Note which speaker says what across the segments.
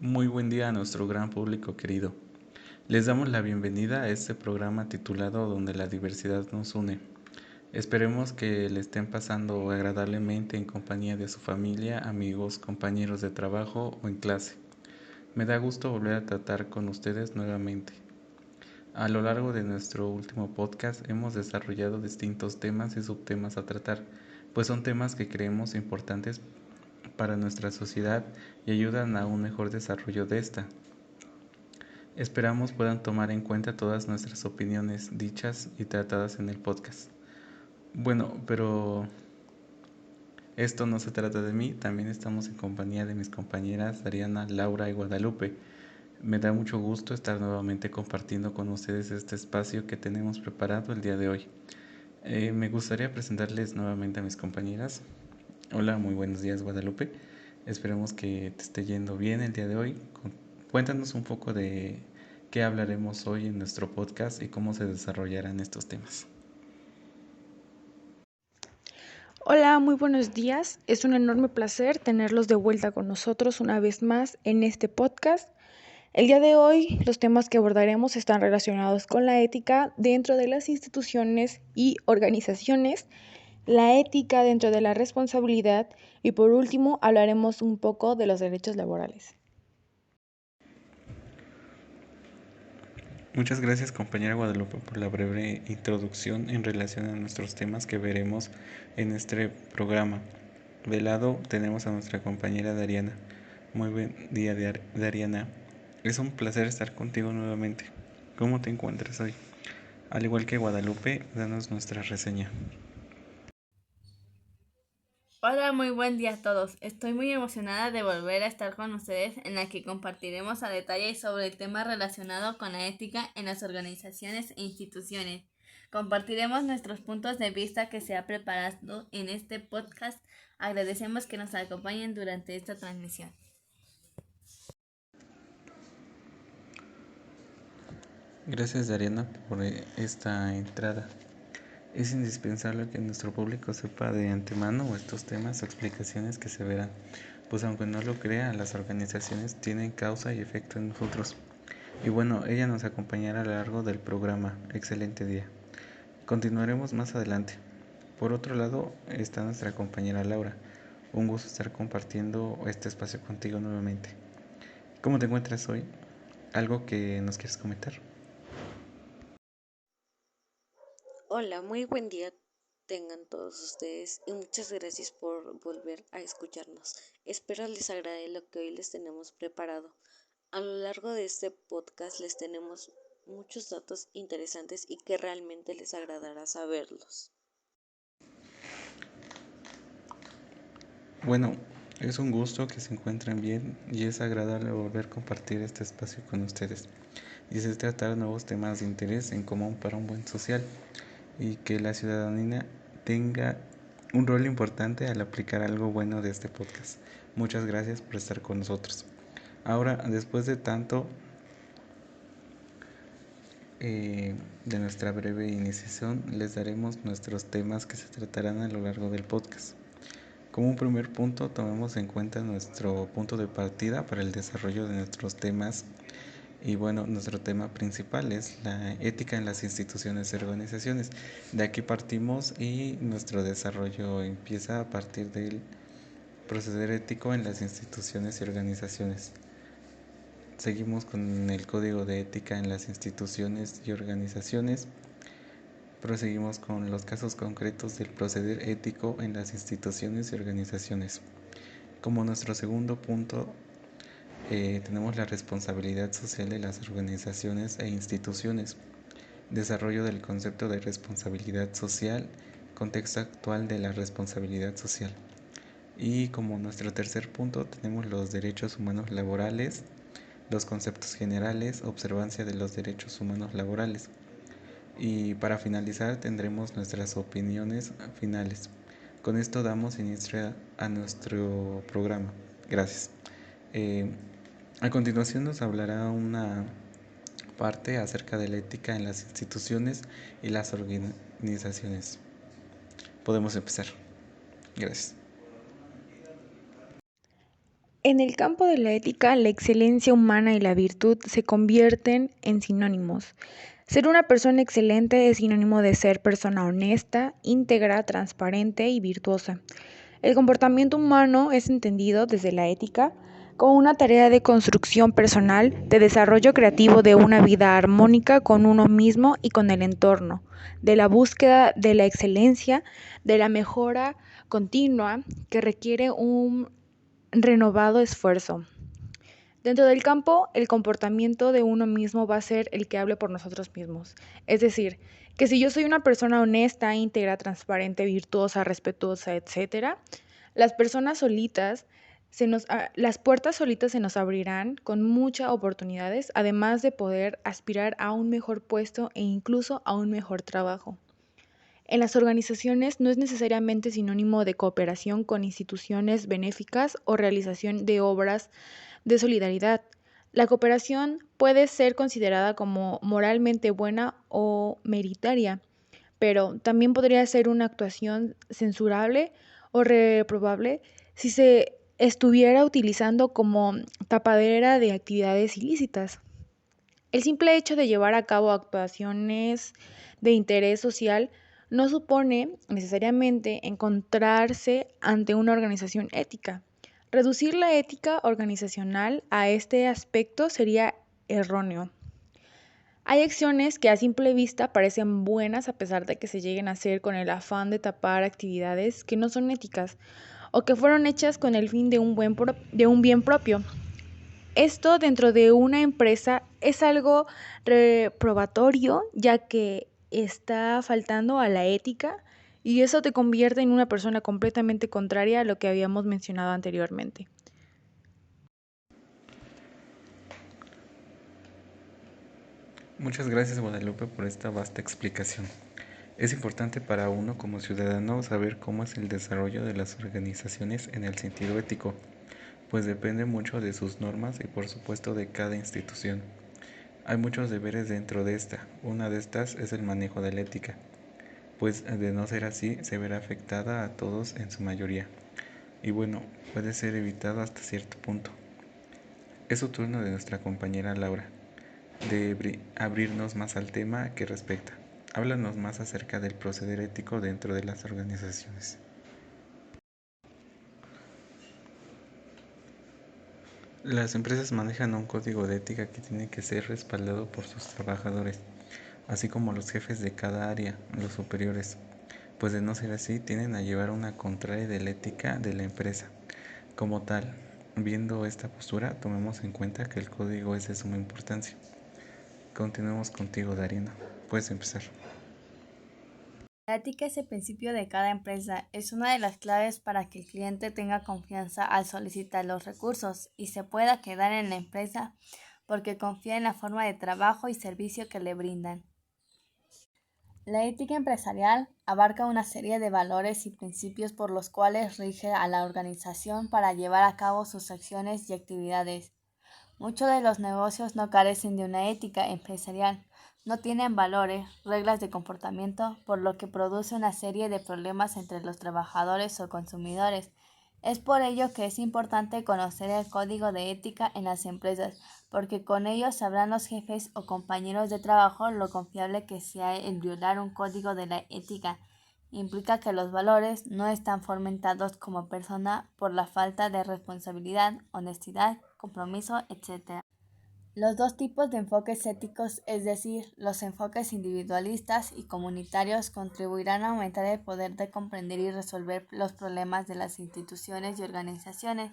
Speaker 1: Muy buen día a nuestro gran público querido. Les damos la bienvenida a este programa titulado Donde la diversidad nos une. Esperemos que le estén pasando agradablemente en compañía de su familia, amigos, compañeros de trabajo o en clase. Me da gusto volver a tratar con ustedes nuevamente. A lo largo de nuestro último podcast hemos desarrollado distintos temas y subtemas a tratar, pues son temas que creemos importantes para nuestra sociedad y ayudan a un mejor desarrollo de esta. Esperamos puedan tomar en cuenta todas nuestras opiniones dichas y tratadas en el podcast. Bueno, pero esto no se trata de mí, también estamos en compañía de mis compañeras Ariana, Laura y Guadalupe. Me da mucho gusto estar nuevamente compartiendo con ustedes este espacio que tenemos preparado el día de hoy. Me gustaría presentarles nuevamente a mis compañeras. Hola, muy buenos días Guadalupe. Esperemos que te esté yendo bien el día de hoy. Cuéntanos un poco de qué hablaremos hoy en nuestro podcast y cómo se desarrollarán estos temas.
Speaker 2: Hola, muy buenos días. Es un enorme placer tenerlos de vuelta con nosotros una vez más en este podcast. El día de hoy, los temas que abordaremos están relacionados con la ética dentro de las instituciones y organizaciones, la ética dentro de la responsabilidad y por último hablaremos un poco de los derechos laborales.
Speaker 1: Muchas gracias compañera Guadalupe por la breve introducción en relación a nuestros temas que veremos en este programa. De lado tenemos a nuestra compañera Dariana. Muy buen día Dariana. Es un placer estar contigo nuevamente. ¿Cómo te encuentras hoy? Al igual que Guadalupe, danos nuestra reseña.
Speaker 3: Hola, muy buen día a todos. Estoy muy emocionada de volver a estar con ustedes en la que compartiremos a detalle sobre el tema relacionado con la ética en las organizaciones e instituciones. Compartiremos nuestros puntos de vista que se ha preparado en este podcast. Agradecemos que nos acompañen durante esta transmisión.
Speaker 1: Gracias Dariana por esta entrada. Es indispensable que nuestro público sepa de antemano estos temas o explicaciones que se verán, pues aunque no lo crea, las organizaciones tienen causa y efecto en nosotros. Y bueno, ella nos acompañará a lo largo del programa. Excelente día. Continuaremos más adelante. Por otro lado está nuestra compañera Laura. Un gusto estar compartiendo este espacio contigo nuevamente. ¿Cómo te encuentras hoy? ¿Algo que nos quieres comentar?
Speaker 4: Hola, muy buen día tengan todos ustedes y muchas gracias por volver a escucharnos. Espero les agrade lo que hoy les tenemos preparado. A lo largo de este podcast les tenemos muchos datos interesantes y que realmente les agradará saberlos.
Speaker 1: Bueno, es un gusto que se encuentren bien y es agradable volver a compartir este espacio con ustedes. Y es tratar nuevos temas de interés en común para un buen social y que la ciudadanía tenga un rol importante al aplicar algo bueno de este podcast. Muchas gracias por estar con nosotros. Ahora, después de tanto de nuestra breve iniciación, les daremos nuestros temas que se tratarán a lo largo del podcast. Como un primer punto, tomemos en cuenta nuestro punto de partida para el desarrollo de nuestros temas. Y bueno, nuestro tema principal es la ética en las instituciones y organizaciones. De aquí partimos y nuestro desarrollo empieza a partir del proceder ético en las instituciones y organizaciones. Seguimos con el código de ética en las instituciones y organizaciones. Proseguimos con los casos concretos del proceder ético en las instituciones y organizaciones. Como nuestro segundo punto, tenemos la responsabilidad social de las organizaciones e instituciones, desarrollo del concepto de responsabilidad social, contexto actual de la responsabilidad social. Y como nuestro tercer punto tenemos los derechos humanos laborales, los conceptos generales, observancia de los derechos humanos laborales. Y para finalizar tendremos nuestras opiniones finales. Con esto damos inicio a nuestro programa. Gracias. Eh, a continuación nos hablará una parte acerca de la ética en las instituciones y las organizaciones. Podemos empezar. Gracias.
Speaker 2: En el campo de la ética, la excelencia humana y la virtud se convierten en sinónimos. Ser una persona excelente es sinónimo de ser persona honesta, íntegra, transparente y virtuosa. El comportamiento humano es entendido desde la ética como una tarea de construcción personal, de desarrollo creativo de una vida armónica con uno mismo y con el entorno, de la búsqueda de la excelencia, de la mejora continua que requiere un renovado esfuerzo. Dentro del campo, el comportamiento de uno mismo va a ser el que hable por nosotros mismos. Es decir, que si yo soy una persona honesta, íntegra, transparente, virtuosa, respetuosa, etcétera, las personas solitas las puertas solitas se nos abrirán con muchas oportunidades, además de poder aspirar a un mejor puesto e incluso a un mejor trabajo. En las organizaciones no es necesariamente sinónimo de cooperación con instituciones benéficas o realización de obras de solidaridad. La cooperación puede ser considerada como moralmente buena o meritoria, pero también podría ser una actuación censurable o reprobable si se estuviera utilizando como tapadera de actividades ilícitas. El simple hecho de llevar a cabo actuaciones de interés social no supone necesariamente encontrarse ante una organización ética. Reducir la ética organizacional a este aspecto sería erróneo. Hay acciones que a simple vista parecen buenas a pesar de que se lleguen a hacer con el afán de tapar actividades que no son éticas o que fueron hechas con el fin de un bien propio. Esto dentro de una empresa es algo reprobatorio, ya que está faltando a la ética y eso te convierte en una persona completamente contraria a lo que habíamos mencionado anteriormente.
Speaker 1: Muchas gracias, Guadalupe, por esta vasta explicación. Es importante para uno como ciudadano saber cómo es el desarrollo de las organizaciones en el sentido ético, pues depende mucho de sus normas y por supuesto de cada institución. Hay muchos deberes dentro de esta. Una de estas es el manejo de la ética, pues de no ser así se verá afectada a todos en su mayoría. Y bueno, puede ser evitado hasta cierto punto. Es su turno de nuestra compañera Laura, de abrirnos más al tema que respecta. Háblanos más acerca del proceder ético dentro de las organizaciones. Las empresas manejan un código de ética que tiene que ser respaldado por sus trabajadores, así como los jefes de cada área, los superiores, pues de no ser así tienden a llevar una contraria de la ética de la empresa. Como tal, viendo esta postura, tomemos en cuenta que el código es de suma importancia. Continuemos contigo, Dariana. Puedes empezar.
Speaker 3: La ética es el principio de cada empresa, es una de las claves para que el cliente tenga confianza al solicitar los recursos y se pueda quedar en la empresa porque confía en la forma de trabajo y servicio que le brindan. La ética empresarial abarca una serie de valores y principios por los cuales rige a la organización para llevar a cabo sus acciones y actividades. Muchos de los negocios no carecen de una ética empresarial, no tienen valores, reglas de comportamiento, por lo que produce una serie de problemas entre los trabajadores o consumidores. Es por ello que es importante conocer el código de ética en las empresas, porque con ello sabrán los jefes o compañeros de trabajo lo confiable que sea el violar un código de la ética. Implica que los valores no están fomentados como persona por la falta de responsabilidad, honestidad, compromiso, etc. Los dos tipos de enfoques éticos, es decir, los enfoques individualistas y comunitarios, contribuirán a aumentar el poder de comprender y resolver los problemas de las instituciones y organizaciones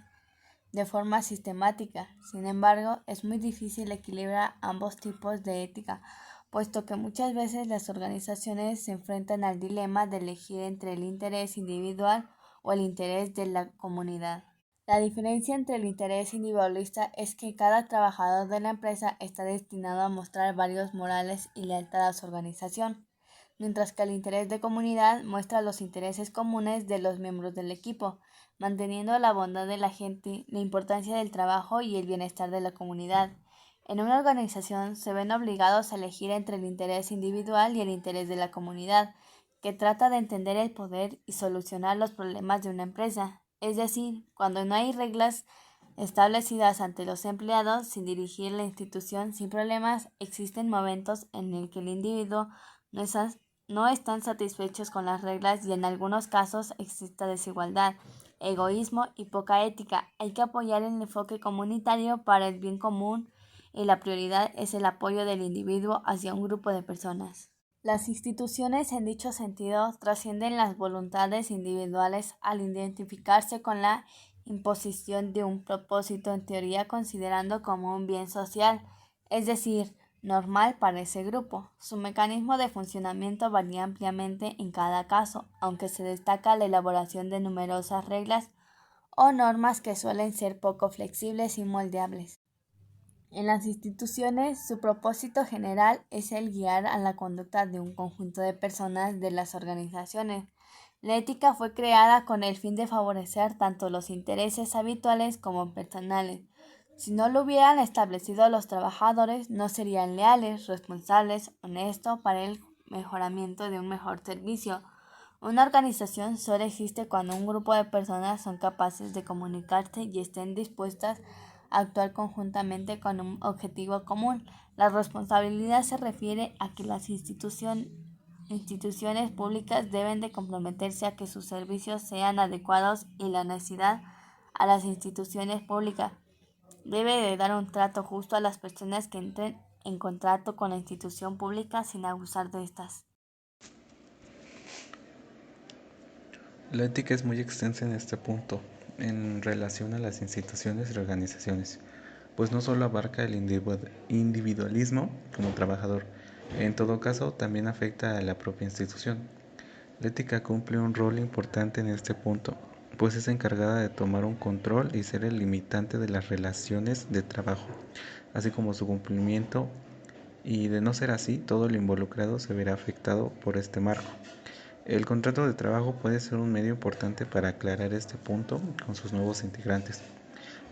Speaker 3: de forma sistemática. Sin embargo, es muy difícil equilibrar ambos tipos de ética, puesto que muchas veces las organizaciones se enfrentan al dilema de elegir entre el interés individual o el interés de la comunidad. La diferencia entre el interés individualista es que cada trabajador de la empresa está destinado a mostrar valores morales y lealtad a su organización, mientras que el interés de comunidad muestra los intereses comunes de los miembros del equipo, manteniendo la bondad de la gente, la importancia del trabajo y el bienestar de la comunidad. En una organización se ven obligados a elegir entre el interés individual y el interés de la comunidad, que trata de entender el poder y solucionar los problemas de una empresa. Es decir, cuando no hay reglas establecidas ante los empleados sin dirigir la institución sin problemas. Existen momentos en el que el individuo no están satisfechos con las reglas y en algunos casos existe desigualdad, egoísmo y poca ética. Hay que apoyar el enfoque comunitario para el bien común y la prioridad es el apoyo del individuo hacia un grupo de personas. Las instituciones en dicho sentido trascienden las voluntades individuales al identificarse con la imposición de un propósito en teoría considerando como un bien social, es decir, normal para ese grupo. Su mecanismo de funcionamiento varía ampliamente en cada caso, aunque se destaca la elaboración de numerosas reglas o normas que suelen ser poco flexibles y moldeables. En las instituciones, su propósito general es el guiar a la conducta de un conjunto de personas de las organizaciones. La ética fue creada con el fin de favorecer tanto los intereses habituales como personales. Si no lo hubieran establecido los trabajadores, no serían leales, responsables, honestos para el mejoramiento de un mejor servicio. Una organización solo existe cuando un grupo de personas son capaces de comunicarse y estén dispuestas a actuar conjuntamente con un objetivo común. La responsabilidad se refiere a que las instituciones públicas deben de comprometerse a que sus servicios sean adecuados y la honestidad a las instituciones públicas debe de dar un trato justo a las personas que entren en contrato con la institución pública sin abusar de estas.
Speaker 1: La ética es muy extensa en este punto, en relación a las instituciones y organizaciones, pues no solo abarca el individualismo como trabajador, en todo caso también afecta a la propia institución. La ética cumple un rol importante en este punto, pues es encargada de tomar un control y ser el limitante de las relaciones de trabajo, así como su cumplimiento, y de no ser así, todo lo involucrado se verá afectado por este marco. El contrato de trabajo puede ser un medio importante para aclarar este punto con sus nuevos integrantes.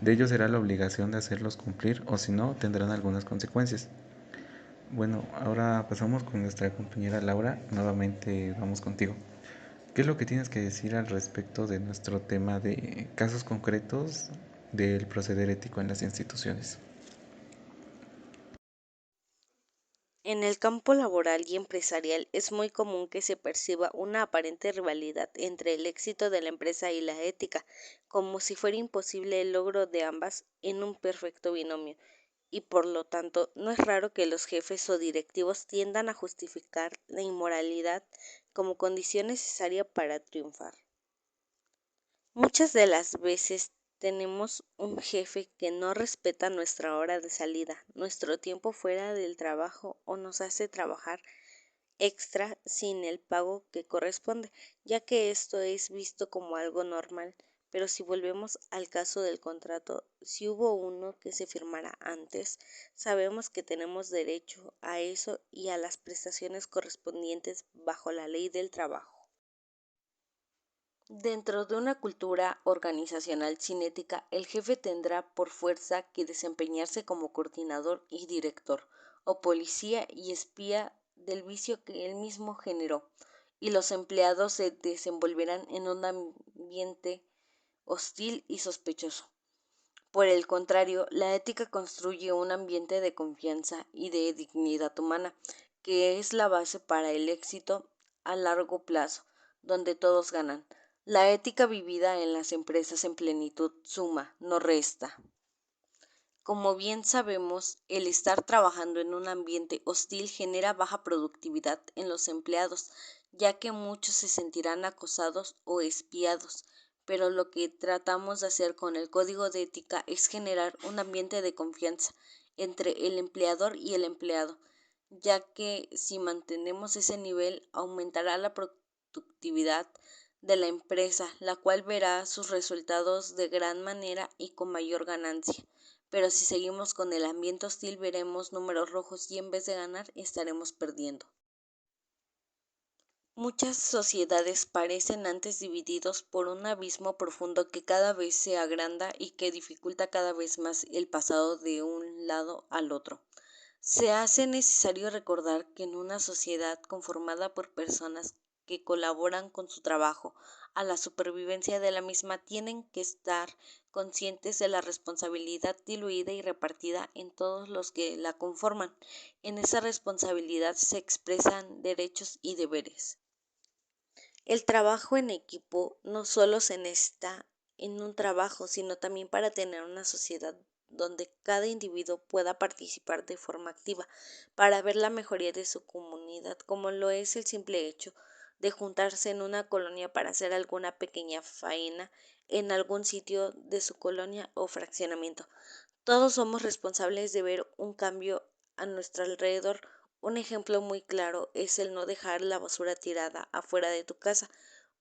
Speaker 1: De ellos será la obligación de hacerlos cumplir o si no, tendrán algunas consecuencias. Bueno, ahora pasamos con nuestra compañera Laura. Nuevamente vamos contigo. ¿Qué es lo que tienes que decir al respecto de nuestro tema de casos concretos del proceder ético en las instituciones?
Speaker 4: En el campo laboral y empresarial es muy común que se perciba una aparente rivalidad entre el éxito de la empresa y la ética, como si fuera imposible el logro de ambas en un perfecto binomio, y por lo tanto no es raro que los jefes o directivos tiendan a justificar la inmoralidad como condición necesaria para triunfar. Muchas de las veces tenemos un jefe que no respeta nuestra hora de salida, nuestro tiempo fuera del trabajo o nos hace trabajar extra sin el pago que corresponde, ya que esto es visto como algo normal. Pero si volvemos al caso del contrato, si hubo uno que se firmara antes, sabemos que tenemos derecho a eso y a las prestaciones correspondientes bajo la ley del trabajo. Dentro de una cultura organizacional sin ética, el jefe tendrá por fuerza que desempeñarse como coordinador y director, o policía y espía del vicio que él mismo generó, y los empleados se desenvolverán en un ambiente hostil y sospechoso. Por el contrario, la ética construye un ambiente de confianza y de dignidad humana, que es la base para el éxito a largo plazo, donde todos ganan. La ética vivida en las empresas en plenitud suma, no resta. Como bien sabemos, el estar trabajando en un ambiente hostil genera baja productividad en los empleados, ya que muchos se sentirán acosados o espiados. Pero lo que tratamos de hacer con el código de ética es generar un ambiente de confianza entre el empleador y el empleado, ya que si mantenemos ese nivel aumentará la productividad de la empresa, la cual verá sus resultados de gran manera y con mayor ganancia. Pero si seguimos con el ambiente hostil veremos números rojos y en vez de ganar estaremos perdiendo. Muchas sociedades parecen antes divididos por un abismo profundo que cada vez se agranda y que dificulta cada vez más el pasado de un lado al otro. Se hace necesario recordar que en una sociedad conformada por personas que colaboran con su trabajo, a la supervivencia de la misma tienen que estar conscientes de la responsabilidad diluida y repartida en todos los que la conforman. En esa responsabilidad se expresan derechos y deberes. El trabajo en equipo no solo se necesita en un trabajo, sino también para tener una sociedad donde cada individuo pueda participar de forma activa para ver la mejoría de su comunidad, como lo es el simple hecho de juntarse en una colonia para hacer alguna pequeña faena en algún sitio de su colonia o fraccionamiento. Todos somos responsables de ver un cambio a nuestro alrededor. Un ejemplo muy claro es el no dejar la basura tirada afuera de tu casa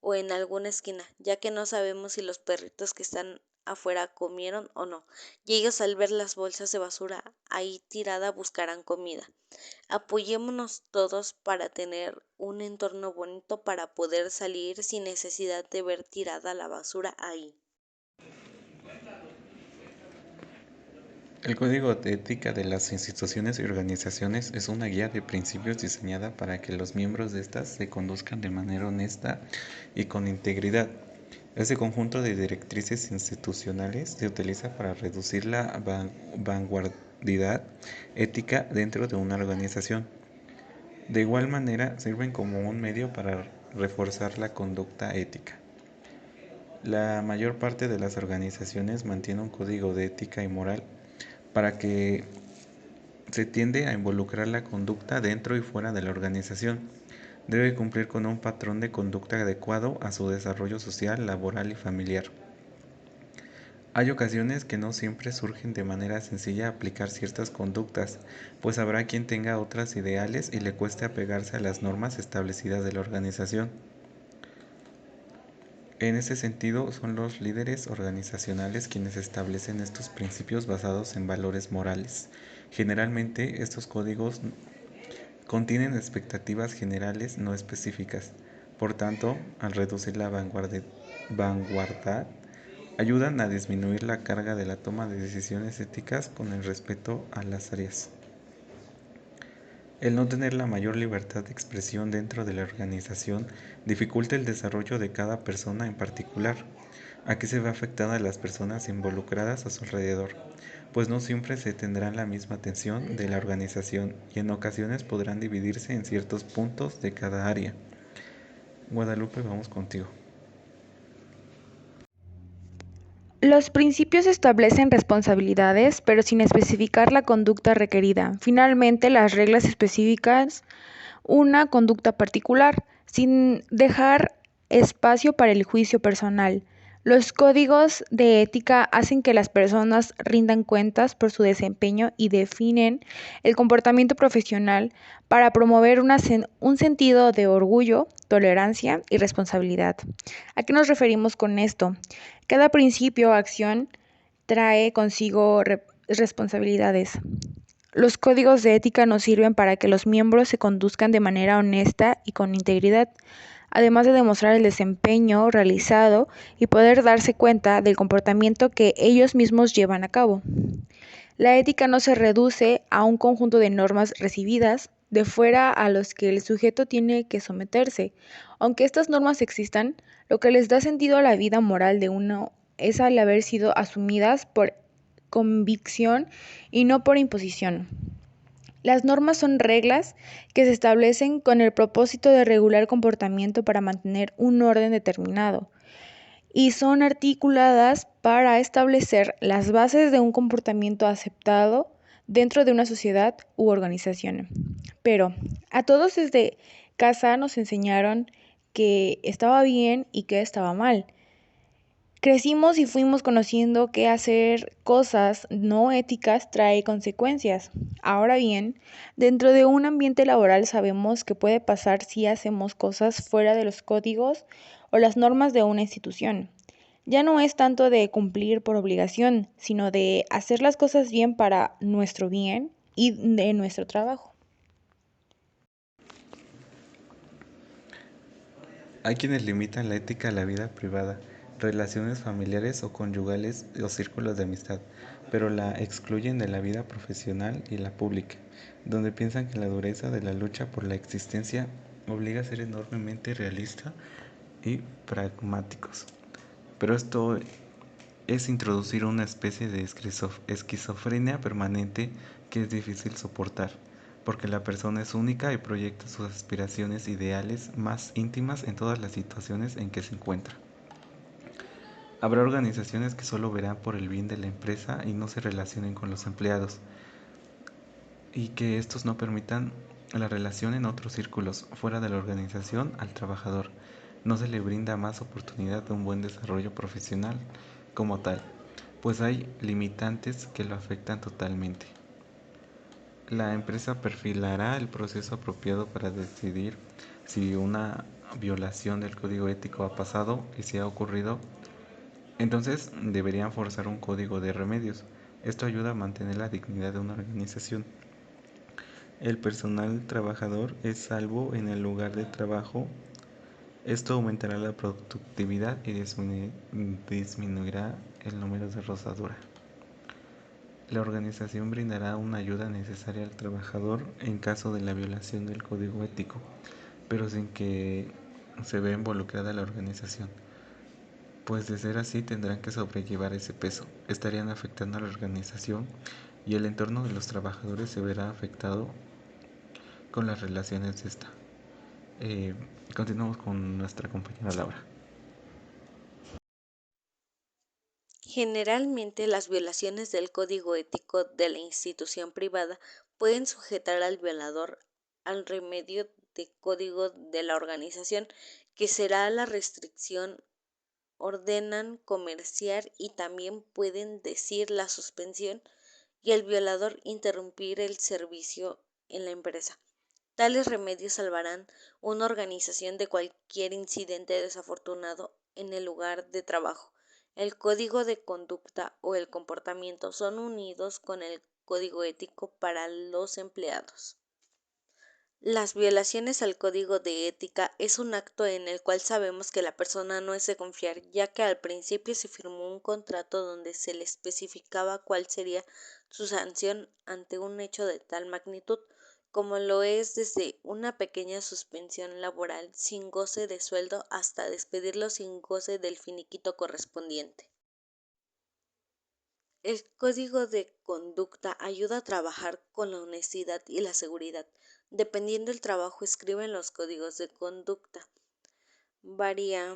Speaker 4: o en alguna esquina, ya que no sabemos si los perritos que están afuera comieron o no, y ellos al ver las bolsas de basura ahí tirada buscarán comida. Apoyémonos todos para tener un entorno bonito para poder salir sin necesidad de ver tirada la basura ahí.
Speaker 1: El Código de Ética de las instituciones y organizaciones es una guía de principios diseñada para que los miembros de estas se conduzcan de manera honesta y con integridad. Este conjunto de directrices institucionales se utiliza para reducir la vanguardidad ética dentro de una organización. De igual manera, sirven como un medio para reforzar la conducta ética. La mayor parte de las organizaciones mantiene un código de ética y moral para que se tiende a involucrar la conducta dentro y fuera de la organización. Debe cumplir con un patrón de conducta adecuado a su desarrollo social, laboral y familiar. Hay ocasiones que no siempre surgen de manera sencilla aplicar ciertas conductas, pues habrá quien tenga otras ideales y le cueste apegarse a las normas establecidas de la organización. En ese sentido, son los líderes organizacionales quienes establecen estos principios basados en valores morales. Generalmente, estos códigos contienen expectativas generales no específicas. Por tanto, al reducir la vanguardidad, ayudan a disminuir la carga de la toma de decisiones éticas con el respeto a las áreas. El no tener la mayor libertad de expresión dentro de la organización dificulta el desarrollo de cada persona en particular. Aquí se ve afectada a las personas involucradas a su alrededor, pues no siempre se tendrán la misma atención de la organización y en ocasiones podrán dividirse en ciertos puntos de cada área. Guadalupe, vamos contigo.
Speaker 2: Los principios establecen responsabilidades, pero sin especificar la conducta requerida. Finalmente, las reglas especifican una conducta particular, sin dejar espacio para el juicio personal. Los códigos de ética hacen que las personas rindan cuentas por su desempeño y definen el comportamiento profesional para promover un sentido de orgullo, tolerancia y responsabilidad. ¿A qué nos referimos con esto? Cada principio o acción trae consigo responsabilidades. Los códigos de ética nos sirven para que los miembros se conduzcan de manera honesta y con integridad, además de demostrar el desempeño realizado y poder darse cuenta del comportamiento que ellos mismos llevan a cabo. La ética no se reduce a un conjunto de normas recibidas de fuera a los que el sujeto tiene que someterse. Aunque estas normas existan, lo que les da sentido a la vida moral de uno es al haber sido asumidas por convicción y no por imposición. Las normas son reglas que se establecen con el propósito de regular el comportamiento para mantener un orden determinado y son articuladas para establecer las bases de un comportamiento aceptado dentro de una sociedad u organización. Pero a todos desde casa nos enseñaron que estaba bien y que estaba mal. Crecimos y fuimos conociendo que hacer cosas no éticas trae consecuencias. Ahora bien, dentro de un ambiente laboral sabemos qué puede pasar si hacemos cosas fuera de los códigos o las normas de una institución. Ya no es tanto de cumplir por obligación, sino de hacer las cosas bien para nuestro bien y de nuestro trabajo.
Speaker 1: Hay quienes limitan la ética a la vida privada, relaciones familiares o conyugales o círculos de amistad, pero la excluyen de la vida profesional y la pública, donde piensan que la dureza de la lucha por la existencia obliga a ser enormemente realista y pragmáticos. Pero esto es introducir una especie de esquizofrenia permanente que es difícil soportar, porque la persona es única y proyecta sus aspiraciones ideales más íntimas en todas las situaciones en que se encuentra. Habrá organizaciones que solo verán por el bien de la empresa y no se relacionen con los empleados, y que estos no permitan la relación en otros círculos fuera de la organización al trabajador. No se le brinda más oportunidad de un buen desarrollo profesional como tal, pues hay limitantes que lo afectan totalmente. La empresa perfilará el proceso apropiado para decidir si una violación del código ético ha pasado y si ha ocurrido. Entonces deberían forzar un código de remedios. Esto ayuda a mantener la dignidad de una organización. El personal trabajador es salvo en el lugar de trabajo. Esto aumentará la productividad y disminuirá el número de rozadura. La organización brindará una ayuda necesaria al trabajador en caso de la violación del código ético, pero sin que se vea involucrada la organización. Pues de ser así tendrán que sobrellevar ese peso, estarían afectando a la organización y el entorno de los trabajadores se verá afectado con las relaciones de esta. Continuamos con nuestra compañera Laura.
Speaker 4: Generalmente, las violaciones del código ético de la institución privada pueden sujetar al violador al remedio de código de la organización, que será la restricción, ordenan comerciar y también pueden decir la suspensión y el violador interrumpir el servicio en la empresa. Tales remedios salvarán una organización de cualquier incidente desafortunado en el lugar de trabajo. El código de conducta o el comportamiento son unidos con el código ético para los empleados. Las violaciones al código de ética es un acto en el cual sabemos que la persona no es de confiar, ya que al principio se firmó un contrato donde se le especificaba cuál sería su sanción ante un hecho de tal magnitud, como lo es desde una pequeña suspensión laboral sin goce de sueldo hasta despedirlo sin goce del finiquito correspondiente. El código de conducta ayuda a trabajar con la honestidad y la seguridad. Dependiendo del trabajo, escriben los códigos de conducta. Varía.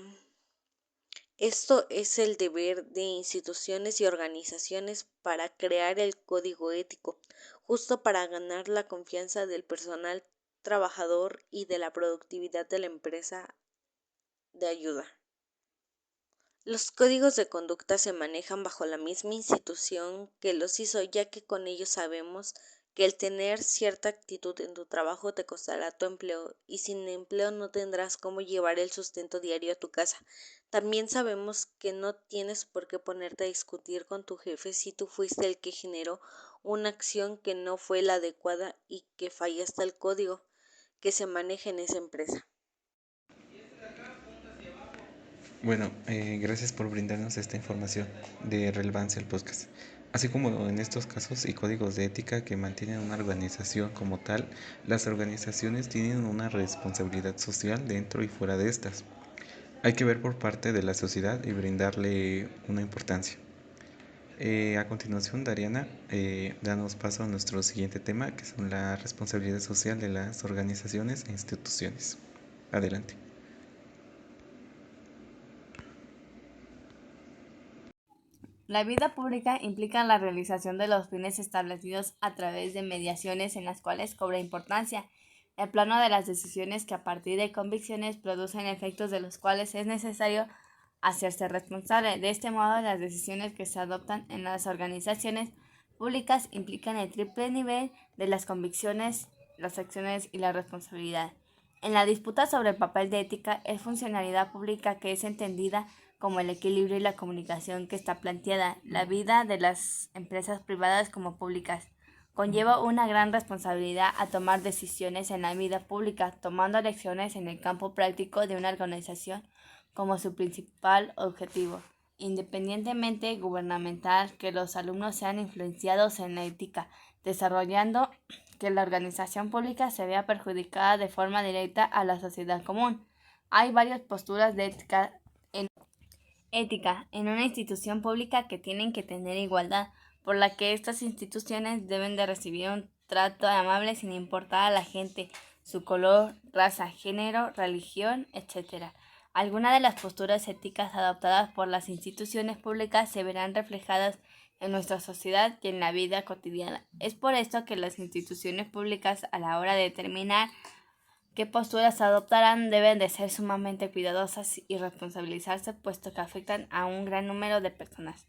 Speaker 4: Esto es el deber de instituciones y organizaciones para crear el código ético, justo para ganar la confianza del personal trabajador y de la productividad de la empresa de ayuda. Los códigos de conducta se manejan bajo la misma institución que los hizo, ya que con ellos sabemos que el tener cierta actitud en tu trabajo te costará tu empleo y sin empleo no tendrás cómo llevar el sustento diario a tu casa. También sabemos que no tienes por qué ponerte a discutir con tu jefe si tú fuiste el que generó una acción que no fue la adecuada y que fallaste el código que se maneja en esa empresa.
Speaker 1: Bueno, gracias por brindarnos esta información de relevancia al podcast. Así como en estos casos y códigos de ética que mantienen una organización como tal, las organizaciones tienen una responsabilidad social dentro y fuera de estas. Hay que ver por parte de la sociedad y brindarle una importancia. A continuación, Dariana, danos paso a nuestro siguiente tema, que son la responsabilidad social de las organizaciones e instituciones. Adelante.
Speaker 3: La vida pública implica la realización de los fines establecidos a través de mediaciones en las cuales cobra importancia el plano de las decisiones que a partir de convicciones producen efectos de los cuales es necesario hacerse responsable. De este modo, las decisiones que se adoptan en las organizaciones públicas implican el triple nivel de las convicciones, las acciones y la responsabilidad. En la disputa sobre el papel de ética es funcionalidad pública que es entendida como el equilibrio y la comunicación que está planteada. La vida de las empresas privadas como públicas conlleva una gran responsabilidad a tomar decisiones en la vida pública, tomando elecciones en el campo práctico de una organización como su principal objetivo, independientemente gubernamental, que los alumnos sean influenciados en la ética, desarrollando que la organización pública se vea perjudicada de forma directa a la sociedad común. Hay varias posturas de ética en una institución pública que tienen que tener igualdad, por la que estas instituciones deben de recibir un trato amable sin importar a la gente, su color, raza, género, religión, etc. Algunas de las posturas éticas adoptadas por las instituciones públicas se verán reflejadas en nuestra sociedad y en la vida cotidiana. Es por esto que las instituciones públicas, a la hora de determinar qué posturas adoptarán, deben de ser sumamente cuidadosas y responsabilizarse, puesto que afectan a un gran número de personas.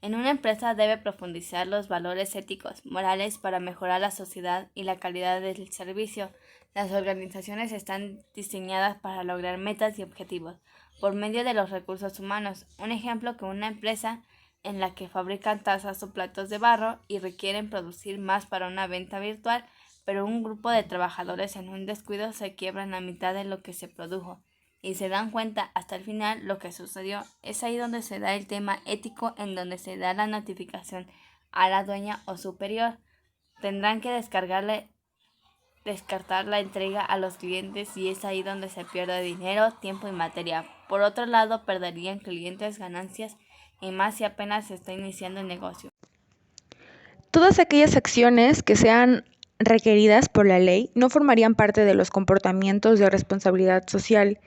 Speaker 3: En una empresa debe profundizar los valores éticos, morales para mejorar la sociedad y la calidad del servicio. Las organizaciones están diseñadas para lograr metas y objetivos por medio de los recursos humanos. Un ejemplo que una empresa en la que fabrican tazas o platos de barro y requieren producir más para una venta virtual, pero un grupo de trabajadores en un descuido se quiebran a mitad de lo que se produjo y se dan cuenta hasta el final lo que sucedió. Es ahí donde se da el tema ético, en donde se da la notificación a la dueña o superior. Tendrán que descartar la entrega a los clientes y es ahí donde se pierde dinero, tiempo y materia. Por otro lado, perderían clientes, ganancias y más si apenas se está iniciando el negocio.
Speaker 2: Todas aquellas acciones que sean requeridas por la ley no formarían parte de los comportamientos de responsabilidad social.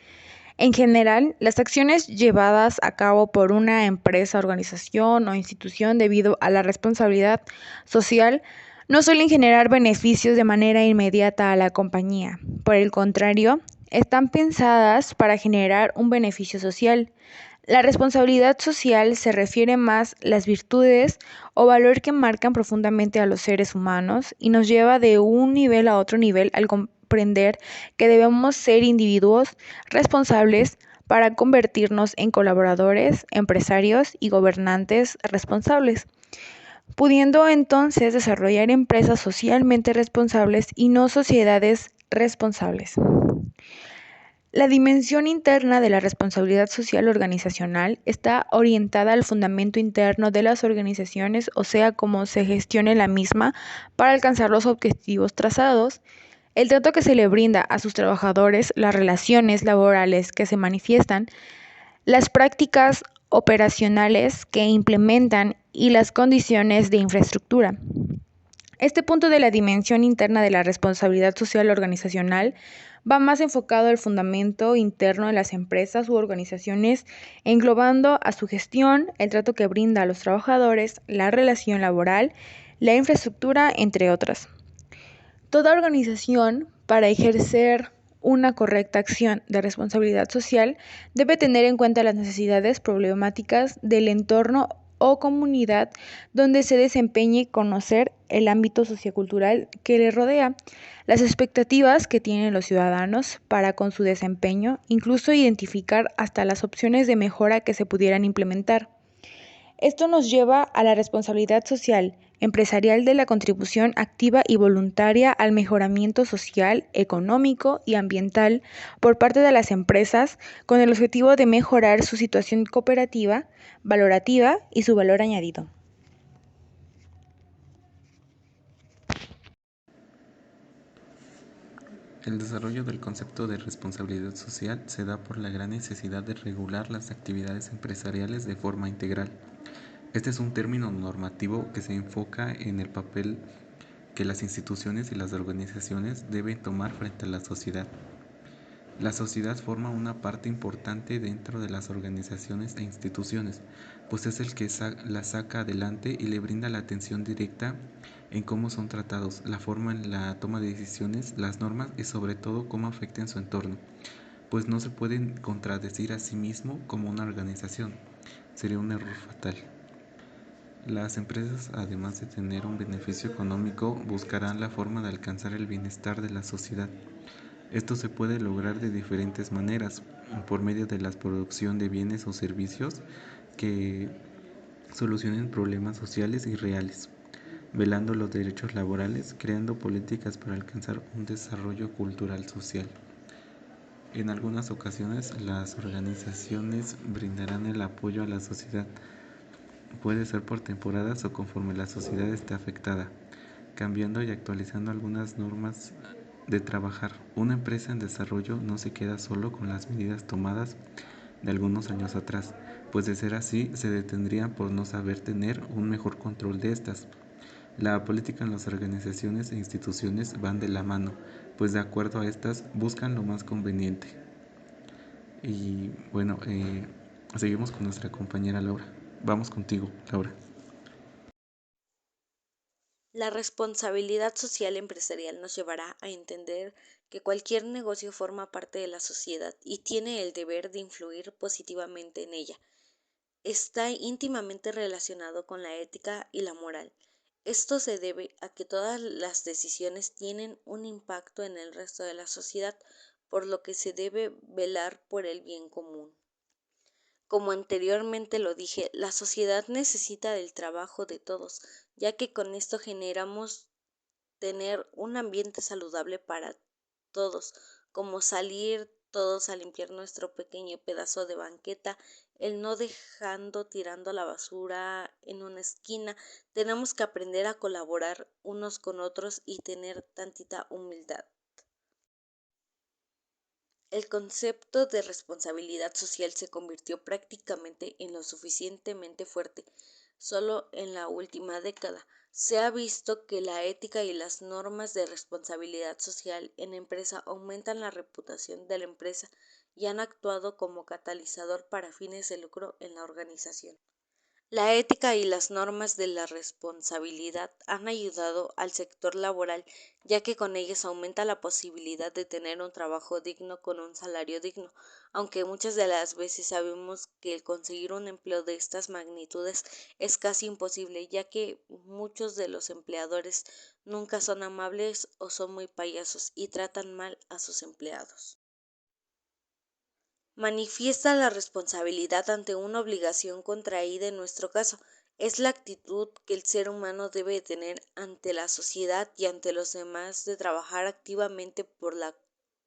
Speaker 2: En general, las acciones llevadas a cabo por una empresa, organización o institución debido a la responsabilidad social no suelen generar beneficios de manera inmediata a la compañía. Por el contrario, están pensadas para generar un beneficio social. La responsabilidad social se refiere más a las virtudes o valor que marcan profundamente a los seres humanos y nos lleva de un nivel a otro nivel al comprender que debemos ser individuos responsables para convertirnos en colaboradores, empresarios y gobernantes responsables, pudiendo entonces desarrollar empresas socialmente responsables y no sociedades responsables. La dimensión interna de la responsabilidad social organizacional está orientada al fundamento interno de las organizaciones, o sea, cómo se gestione la misma para alcanzar los objetivos trazados, el trato que se le brinda a sus trabajadores, las relaciones laborales que se manifiestan, las prácticas operacionales que implementan y las condiciones de infraestructura. Este punto de la dimensión interna de la responsabilidad social organizacional va más enfocado al fundamento interno de las empresas u organizaciones, englobando a su gestión, el trato que brinda a los trabajadores, la relación laboral, la infraestructura, entre otras. Toda organización, para ejercer una correcta acción de responsabilidad social, debe tener en cuenta las necesidades problemáticas del entorno o comunidad donde se desempeñe y conocer el ámbito sociocultural que le rodea, las expectativas que tienen los ciudadanos para con su desempeño, incluso identificar hasta las opciones de mejora que se pudieran implementar. Esto nos lleva a la responsabilidad social empresarial de la contribución activa y voluntaria al mejoramiento social, económico y ambiental por parte de las empresas con el objetivo de mejorar su situación cooperativa, valorativa y su valor añadido.
Speaker 1: El desarrollo del concepto de responsabilidad social se da por la gran necesidad de regular las actividades empresariales de forma integral. Este es un término normativo que se enfoca en el papel que las instituciones y las organizaciones deben tomar frente a la sociedad. La sociedad forma una parte importante dentro de las organizaciones e instituciones, pues es el que la saca adelante y le brinda la atención directa en cómo son tratados, la forma en la toma de decisiones, las normas y sobre todo cómo afectan su entorno, pues no se pueden contradecir a sí mismo como una organización. Sería un error fatal. Las empresas, además de tener un beneficio económico, buscarán la forma de alcanzar el bienestar de la sociedad. Esto se puede lograr de diferentes maneras, por medio de la producción de bienes o servicios que solucionen problemas sociales y reales, velando los derechos laborales, creando políticas para alcanzar un desarrollo cultural social. En algunas ocasiones, las organizaciones brindarán el apoyo a la sociedad. Puede ser por temporadas o conforme la sociedad esté afectada, cambiando y actualizando algunas normas de trabajar. Una empresa en desarrollo no se queda solo con las medidas tomadas de algunos años atrás, pues de ser así se detendrían por no saber tener un mejor control de estas. La política en las organizaciones e instituciones van de la mano, pues de acuerdo a estas buscan lo más conveniente. Y bueno, seguimos con nuestra compañera Laura. Vamos contigo, Laura.
Speaker 4: La responsabilidad social empresarial nos llevará a entender que cualquier negocio forma parte de la sociedad y tiene el deber de influir positivamente en ella. Está íntimamente relacionado con la ética y la moral. Esto se debe a que todas las decisiones tienen un impacto en el resto de la sociedad, por lo que se debe velar por el bien común. Como anteriormente lo dije, la sociedad necesita del trabajo de todos, ya que con esto generamos tener un ambiente saludable para todos, como salir todos a limpiar nuestro pequeño pedazo de banqueta, el no dejando tirando la basura en una esquina. Tenemos que aprender a colaborar unos con otros y tener tantita humildad. El concepto de responsabilidad social se convirtió prácticamente en lo suficientemente fuerte solo en la última década. Se ha visto que la ética y las normas de responsabilidad social en empresa aumentan la reputación de la empresa y han actuado como catalizador para fines de lucro en la organización. La ética y las normas de la responsabilidad han ayudado al sector laboral, ya que con ellas aumenta la posibilidad de tener un trabajo digno con un salario digno, aunque muchas de las veces sabemos que el conseguir un empleo de estas magnitudes es casi imposible, ya que muchos de los empleadores nunca son amables o son muy payasos y tratan mal a sus empleados. Manifiesta la responsabilidad ante una obligación contraída en nuestro caso. Es la actitud que el ser humano debe tener ante la sociedad y ante los demás de trabajar activamente por la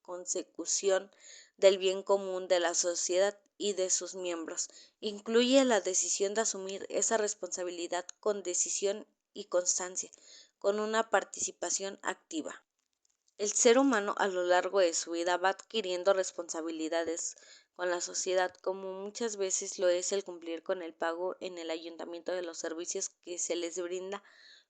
Speaker 4: consecución del bien común de la sociedad y de sus miembros. Incluye la decisión de asumir esa responsabilidad con decisión y constancia, con una participación activa. El ser humano a lo largo de su vida va adquiriendo responsabilidades con la sociedad, como muchas veces lo es el cumplir con el pago en el ayuntamiento de los servicios que se les brinda,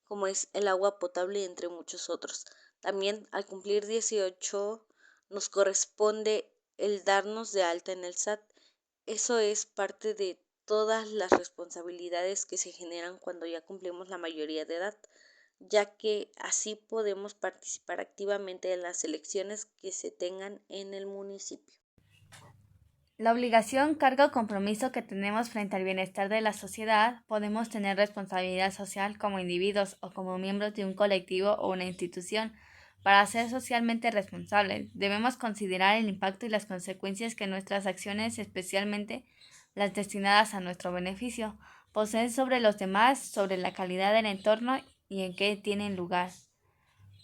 Speaker 4: como es el agua potable, entre muchos otros. También al cumplir 18 nos corresponde el darnos de alta en el SAT. Eso es parte de todas las responsabilidades que se generan cuando ya cumplimos la mayoría de edad, ya que así podemos participar activamente en las elecciones que se tengan en el municipio.
Speaker 3: La obligación, carga o compromiso que tenemos frente al bienestar de la sociedad, podemos tener responsabilidad social como individuos o como miembros de un colectivo o una institución. Para ser socialmente responsables, debemos considerar el impacto y las consecuencias que nuestras acciones, especialmente las destinadas a nuestro beneficio, poseen sobre los demás, sobre la calidad del entorno y en qué tienen lugar.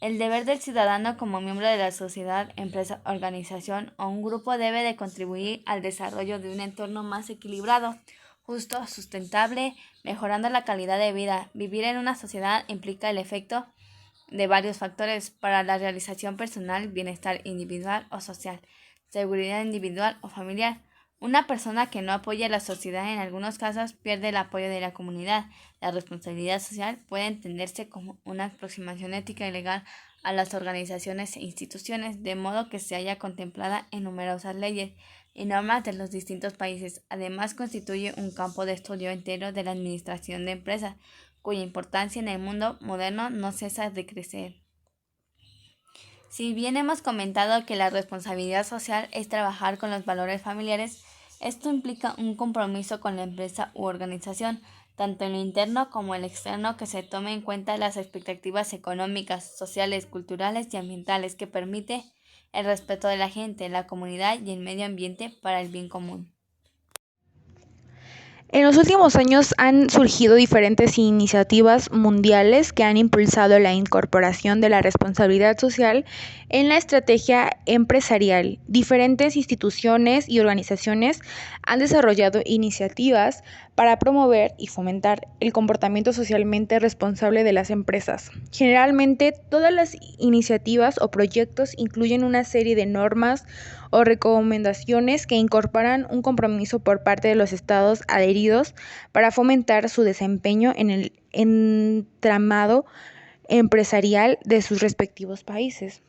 Speaker 3: El deber del ciudadano como miembro de la sociedad, empresa, organización o un grupo debe de contribuir al desarrollo de un entorno más equilibrado, justo, sustentable, mejorando la calidad de vida. Vivir en una sociedad implica el efecto de varios factores para la realización personal, bienestar individual o social, seguridad individual o familiar. Una persona que no apoya a la sociedad en algunos casos pierde el apoyo de la comunidad. La responsabilidad social puede entenderse como una aproximación ética y legal a las organizaciones e instituciones, de modo que se haya contemplada en numerosas leyes y normas de los distintos países. Además, constituye un campo de estudio entero de la administración de empresas, cuya importancia en el mundo moderno no cesa de crecer. Si bien hemos comentado que la responsabilidad social es trabajar con los valores familiares, esto implica un compromiso con la empresa u organización, tanto en lo interno como en lo externo, que se tome en cuenta las expectativas económicas, sociales, culturales y ambientales que permite el respeto de la gente, la comunidad y el medio ambiente para el bien común.
Speaker 2: En los últimos años han surgido diferentes iniciativas mundiales que han impulsado la incorporación de la responsabilidad social en la estrategia empresarial. Diferentes instituciones y organizaciones han desarrollado iniciativas para promover y fomentar el comportamiento socialmente responsable de las empresas. Generalmente, todas las iniciativas o proyectos incluyen una serie de normas o recomendaciones que incorporan un compromiso por parte de los estados adheridos para fomentar su desempeño en el entramado empresarial de sus respectivos países.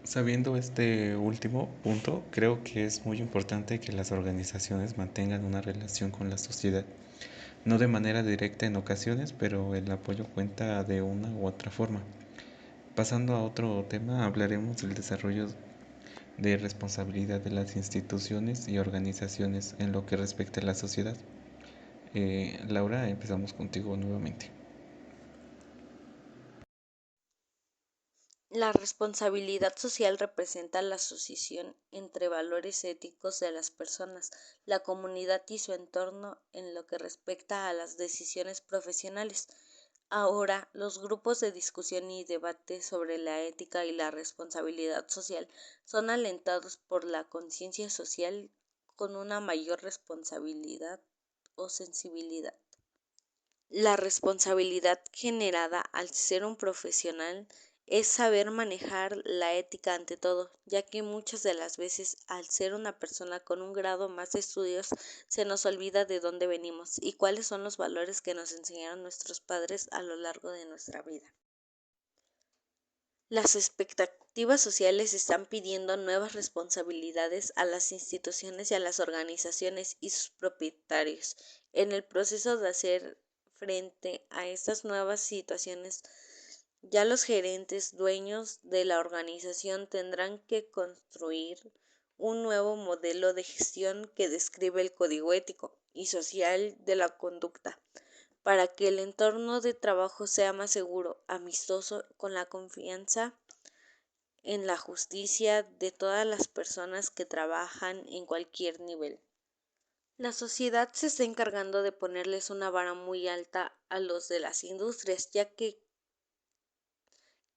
Speaker 1: Sabiendo este último punto, creo que es muy importante que las organizaciones mantengan una relación con la sociedad, no de manera directa en ocasiones, pero el apoyo cuenta de una u otra forma. Pasando a otro tema, hablaremos del desarrollo de responsabilidad de las instituciones y organizaciones en lo que respecta a la sociedad. Laura, empezamos contigo nuevamente.
Speaker 4: La responsabilidad social representa la asociación entre valores éticos de las personas, la comunidad y su entorno en lo que respecta a las decisiones profesionales. Ahora, los grupos de discusión y debate sobre la ética y la responsabilidad social son alentados por la conciencia social con una mayor responsabilidad o sensibilidad. La responsabilidad generada al ser un profesional es saber manejar la ética ante todo, ya que muchas de las veces al ser una persona con un grado más de estudios se nos olvida de dónde venimos y cuáles son los valores que nos enseñaron nuestros padres a lo largo de nuestra vida. Las expectativas sociales están pidiendo nuevas responsabilidades a las instituciones y a las organizaciones y sus propietarios. En el proceso de hacer frente a estas nuevas situaciones, ya los gerentes, dueños de la organización tendrán que construir un nuevo modelo de gestión que describe el código ético y social de la conducta, para que el entorno de trabajo sea más seguro, amistoso, con la confianza en la justicia de todas las personas que trabajan en cualquier nivel. La sociedad se está encargando de ponerles una vara muy alta a los de las industrias, ya que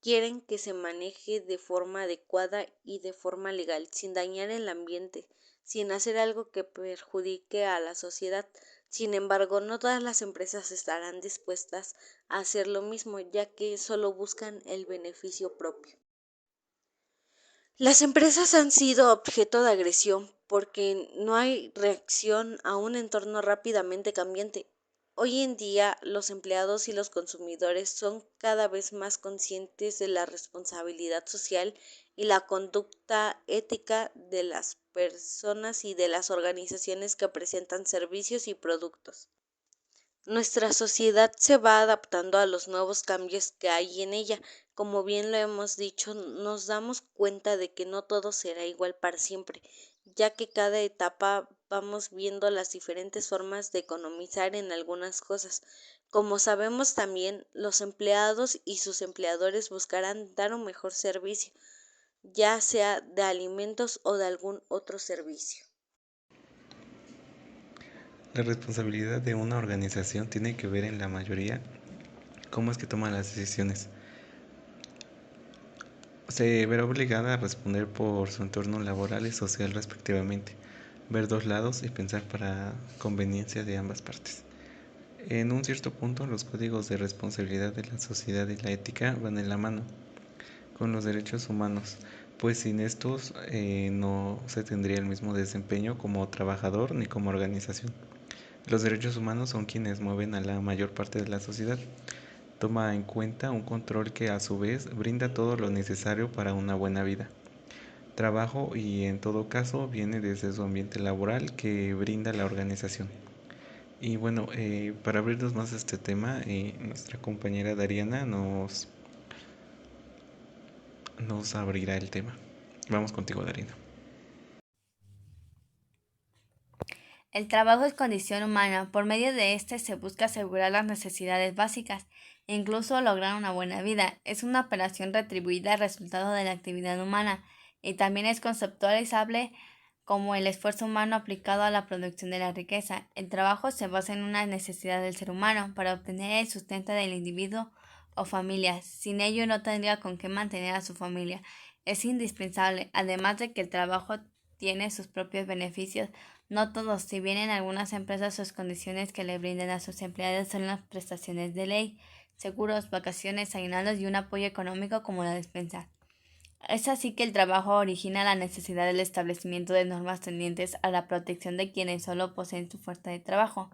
Speaker 4: quieren que se maneje de forma adecuada y de forma legal, sin dañar el ambiente, sin hacer algo que perjudique a la sociedad. Sin embargo, no todas las empresas estarán dispuestas a hacer lo mismo, ya que solo buscan el beneficio propio. Las empresas han sido objeto de agresión porque no hay reacción a un entorno rápidamente cambiante. Hoy en día, los empleados y los consumidores son cada vez más conscientes de la responsabilidad social y la conducta ética de las personas y de las organizaciones que presentan servicios y productos. Nuestra sociedad se va adaptando a los nuevos cambios que hay en ella. Como bien lo hemos dicho, nos damos cuenta de que no todo será igual para siempre, ya que cada etapa vamos viendo las diferentes formas de economizar en algunas cosas. Como sabemos también, los empleados y sus empleadores buscarán dar un mejor servicio, ya sea de alimentos o de algún otro servicio.
Speaker 1: La responsabilidad de una organización tiene que ver en la mayoría cómo es que toma las decisiones. Se verá obligada a responder por su entorno laboral y social respectivamente, ver dos lados y pensar para conveniencia de ambas partes. En un cierto punto, los códigos de responsabilidad de la sociedad y la ética van en la mano con los derechos humanos, pues sin estos no se tendría el mismo desempeño como trabajador ni como organización. Los derechos humanos son quienes mueven a la mayor parte de la sociedad. Toma en cuenta un control que a su vez brinda todo lo necesario para una buena vida, trabajo y en todo caso viene desde su ambiente laboral que brinda la organización. Y bueno, para abrirnos más a este tema, nuestra compañera Dariana nos abrirá el tema. Vamos contigo, Dariana.
Speaker 3: El trabajo es condición humana. Por medio de este se busca asegurar las necesidades básicas e incluso lograr una buena vida. Es una operación retribuida resultado de la actividad humana y también es conceptualizable como el esfuerzo humano aplicado a la producción de la riqueza. El trabajo se basa en una necesidad del ser humano para obtener el sustento del individuo o familia. Sin ello no tendría con qué mantener a su familia. Es indispensable, además de que el trabajo tiene sus propios beneficios. No todos, si bien en algunas empresas sus condiciones que le brindan a sus empleados son las prestaciones de ley, seguros, vacaciones, aguinaldos y un apoyo económico como la despensa. Es así que el trabajo origina la necesidad del establecimiento de normas tendientes a la protección de quienes solo poseen su fuerza de trabajo.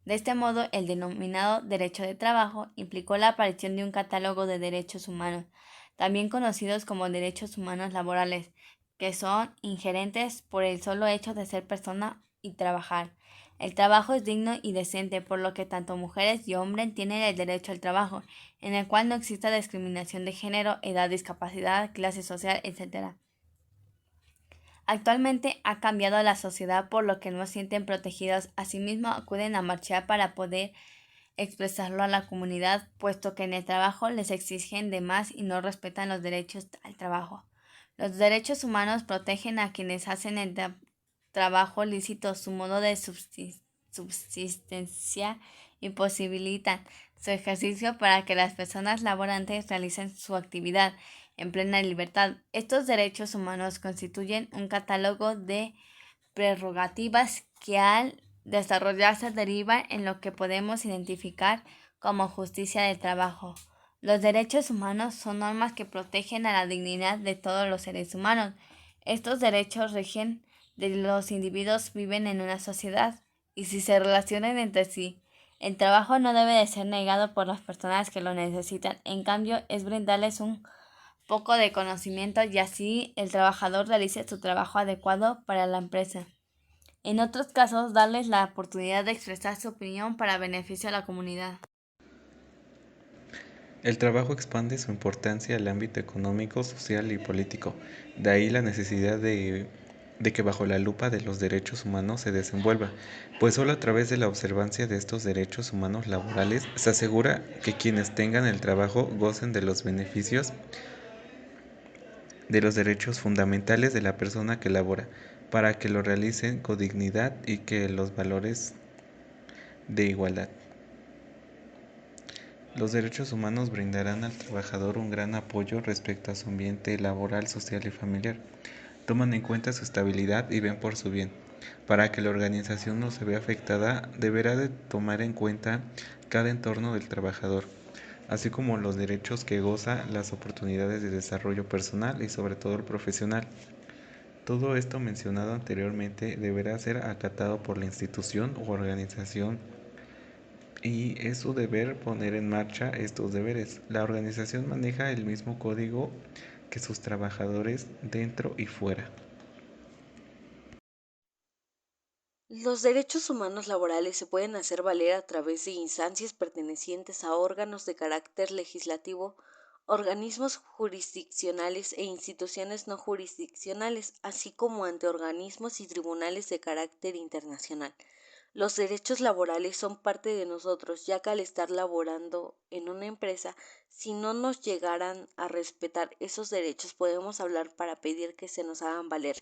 Speaker 3: De este modo, el denominado derecho de trabajo implicó la aparición de un catálogo de derechos humanos, también conocidos como derechos humanos laborales, que son inherentes por el solo hecho de ser persona y trabajar. El trabajo es digno y decente, por lo que tanto mujeres y hombres tienen el derecho al trabajo, en el cual no exista discriminación de género, edad, discapacidad, clase social, etc. Actualmente ha cambiado la sociedad, por lo que no se sienten protegidos. Asimismo, acuden a marchar para poder expresarlo a la comunidad, puesto que en el trabajo les exigen de más y no respetan los derechos al trabajo. Los derechos humanos protegen a quienes hacen el trabajo lícito su modo de subsistencia y posibilitan su ejercicio para que las personas laborantes realicen su actividad en plena libertad. Estos derechos humanos constituyen un catálogo de prerrogativas que al desarrollarse derivan en lo que podemos identificar como justicia del trabajo. Los derechos humanos son normas que protegen a la dignidad de todos los seres humanos. Estos derechos rigen de los individuos viven en una sociedad y si se relacionan entre sí. El trabajo no debe de ser negado por las personas que lo necesitan. En cambio, es brindarles un poco de conocimiento y así el trabajador realice su trabajo adecuado para la empresa. En otros casos, darles la oportunidad de expresar su opinión para beneficio a la comunidad.
Speaker 1: El trabajo expande su importancia al ámbito económico, social y político. De ahí la necesidad de que bajo la lupa de los derechos humanos se desenvuelva, pues solo a través de la observancia de estos derechos humanos laborales se asegura que quienes tengan el trabajo gocen de los beneficios de los derechos fundamentales de la persona que labora, para que lo realicen con dignidad y que los valores de igualdad. Los derechos humanos brindarán al trabajador un gran apoyo respecto a su ambiente laboral, social y familiar. Toman en cuenta su estabilidad y ven por su bien. Para que la organización no se vea afectada, deberá de tomar en cuenta cada entorno del trabajador, así como los derechos que goza, las oportunidades de desarrollo personal y sobre todo el profesional. Todo esto mencionado anteriormente deberá ser acatado por la institución u organización y es su deber poner en marcha estos deberes. La organización maneja el mismo código que sus trabajadores dentro y fuera.
Speaker 4: Los derechos humanos laborales se pueden hacer valer a través de instancias pertenecientes a órganos de carácter legislativo, organismos jurisdiccionales e instituciones no jurisdiccionales, así como ante organismos y tribunales de carácter internacional. Los derechos laborales son parte de nosotros, ya que al estar laborando en una empresa, si no nos llegaran a respetar esos derechos, podemos hablar para pedir que se nos hagan valer,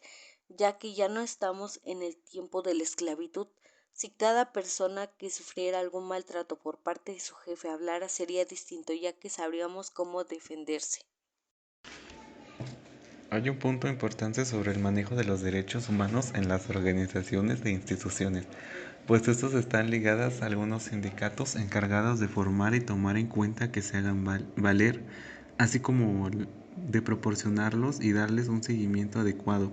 Speaker 4: ya que ya no estamos en el tiempo de la esclavitud. Si cada persona que sufriera algún maltrato por parte de su jefe hablara, sería distinto, ya que sabríamos cómo defenderse.
Speaker 1: Hay un punto importante sobre el manejo de los derechos humanos en las organizaciones e instituciones, pues estos están ligados a algunos sindicatos encargados de formar y tomar en cuenta que se hagan valer, así como de proporcionarlos y darles un seguimiento adecuado,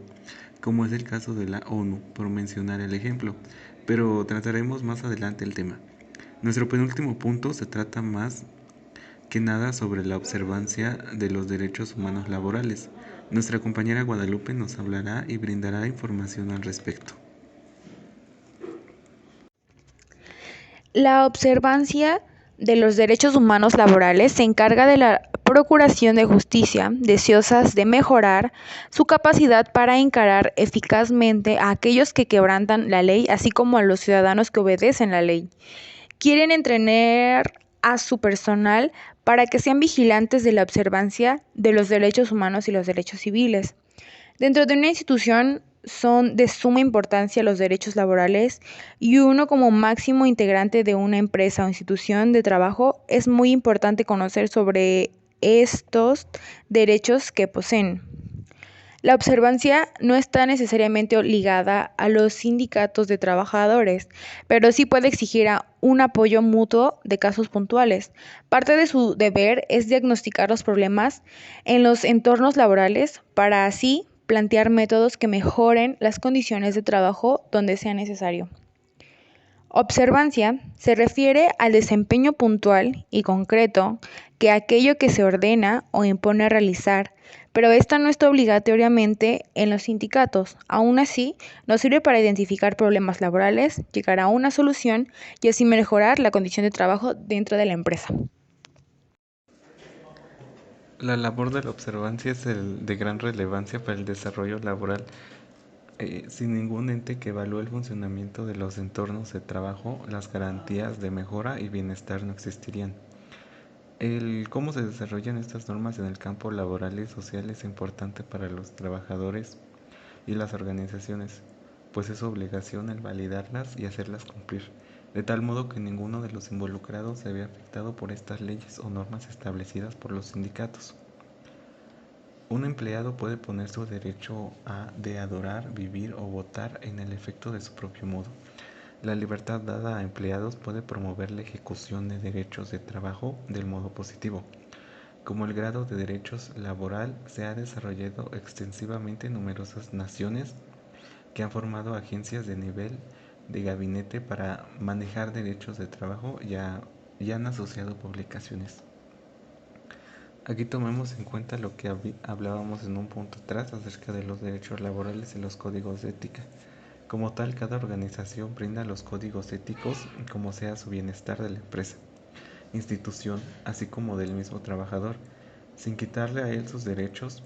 Speaker 1: como es el caso de la ONU, por mencionar el ejemplo, pero trataremos más adelante el tema. Nuestro penúltimo punto se trata más que nada sobre la observancia de los derechos humanos laborales. Nuestra compañera Guadalupe nos hablará y brindará información al respecto.
Speaker 2: La observancia de los derechos humanos laborales se encarga de la procuración de justicia, deseosas de mejorar su capacidad para encarar eficazmente a aquellos que quebrantan la ley, así como a los ciudadanos que obedecen la ley. Quieren entrenar a su personal para que sean vigilantes de la observancia de los derechos humanos y los derechos civiles. Dentro de una institución son de suma importancia los derechos laborales y uno como máximo integrante de una empresa o institución de trabajo es muy importante conocer sobre estos derechos que poseen. La observancia no está necesariamente ligada a los sindicatos de trabajadores, pero sí puede exigir un apoyo mutuo de casos puntuales. Parte de su deber es diagnosticar los problemas en los entornos laborales para así plantear métodos que mejoren las condiciones de trabajo donde sea necesario. Observancia se refiere al desempeño puntual y concreto que aquello que se ordena o impone realizar, pero esta no está obligatoriamente en los sindicatos. Aún así, nos sirve para identificar problemas laborales, llegar a una solución y así mejorar la condición de trabajo dentro de la empresa.
Speaker 1: La labor de la observancia es de gran relevancia para el desarrollo laboral. Sin ningún ente que evalúe el funcionamiento de los entornos de trabajo, las garantías de mejora y bienestar no existirían. El cómo se desarrollan estas normas en el campo laboral y social es importante para los trabajadores y las organizaciones, pues es su obligación el validarlas y hacerlas cumplir, de tal modo que ninguno de los involucrados se vea afectado por estas leyes o normas establecidas por los sindicatos. Un empleado puede poner su derecho de adorar, vivir o votar en el efecto de su propio modo. La libertad dada a empleados puede promover la ejecución de derechos de trabajo del modo positivo. Como el grado de derechos laboral se ha desarrollado extensivamente en numerosas naciones que han formado agencias de nivel de gabinete para manejar derechos de trabajo y han asociado publicaciones. Aquí tomemos en cuenta lo que hablábamos en un punto atrás acerca de los derechos laborales y los códigos de ética. Como tal, cada organización brinda los códigos éticos como sea su bienestar de la empresa, institución, así como del mismo trabajador, sin quitarle a él sus derechos.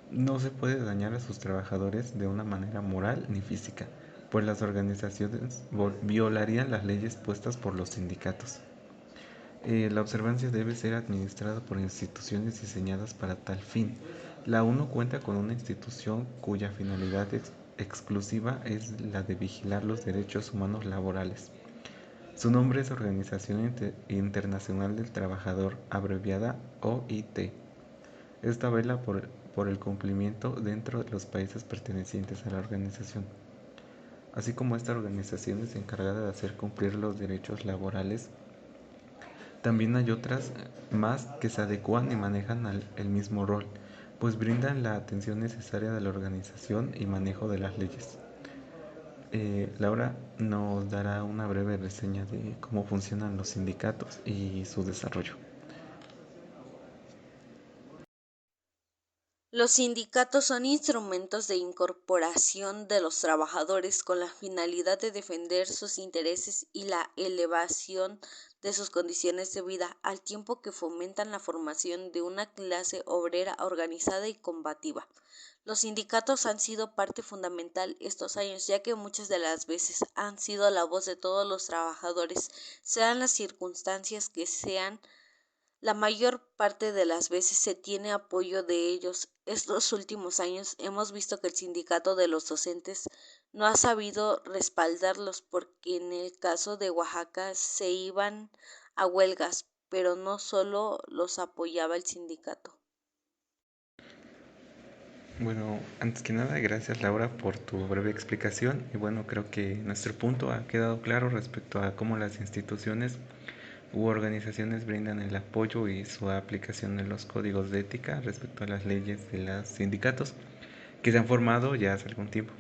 Speaker 1: No se puede dañar a sus trabajadores de una manera moral ni física, pues las organizaciones violarían las leyes puestas por los sindicatos. La observancia debe ser administrada por instituciones diseñadas para tal fin. La ONU cuenta con una institución cuya finalidad exclusiva es la de vigilar los derechos humanos laborales. Su nombre es Organización Internacional del Trabajador, abreviada OIT. Esta vela por el cumplimiento dentro de los países pertenecientes a la organización. Así como esta organización es encargada de hacer cumplir los derechos laborales, también hay otras más que se adecuan y manejan el mismo rol, pues brindan la atención necesaria de la organización y manejo de las leyes. Laura nos dará una breve reseña de cómo funcionan los sindicatos y su desarrollo.
Speaker 4: Los sindicatos son instrumentos de incorporación de los trabajadores con la finalidad de defender sus intereses y la elevación de sus condiciones de vida, al tiempo que fomentan la formación de una clase obrera organizada y combativa. Los sindicatos han sido parte fundamental estos años, ya que muchas de las veces han sido la voz de todos los trabajadores, sean las circunstancias que sean. La mayor parte de las veces se tiene apoyo de ellos. Estos últimos años hemos visto que el sindicato de los docentes no ha sabido respaldarlos porque en el caso de Oaxaca se iban a huelgas, pero no solo los apoyaba el sindicato.
Speaker 1: Bueno, antes que nada, gracias Laura por tu breve explicación y bueno, creo que nuestro punto ha quedado claro respecto a cómo las instituciones u organizaciones brindan el apoyo y su aplicación de los códigos de ética respecto a las leyes de los sindicatos que se han formado ya hace algún tiempo.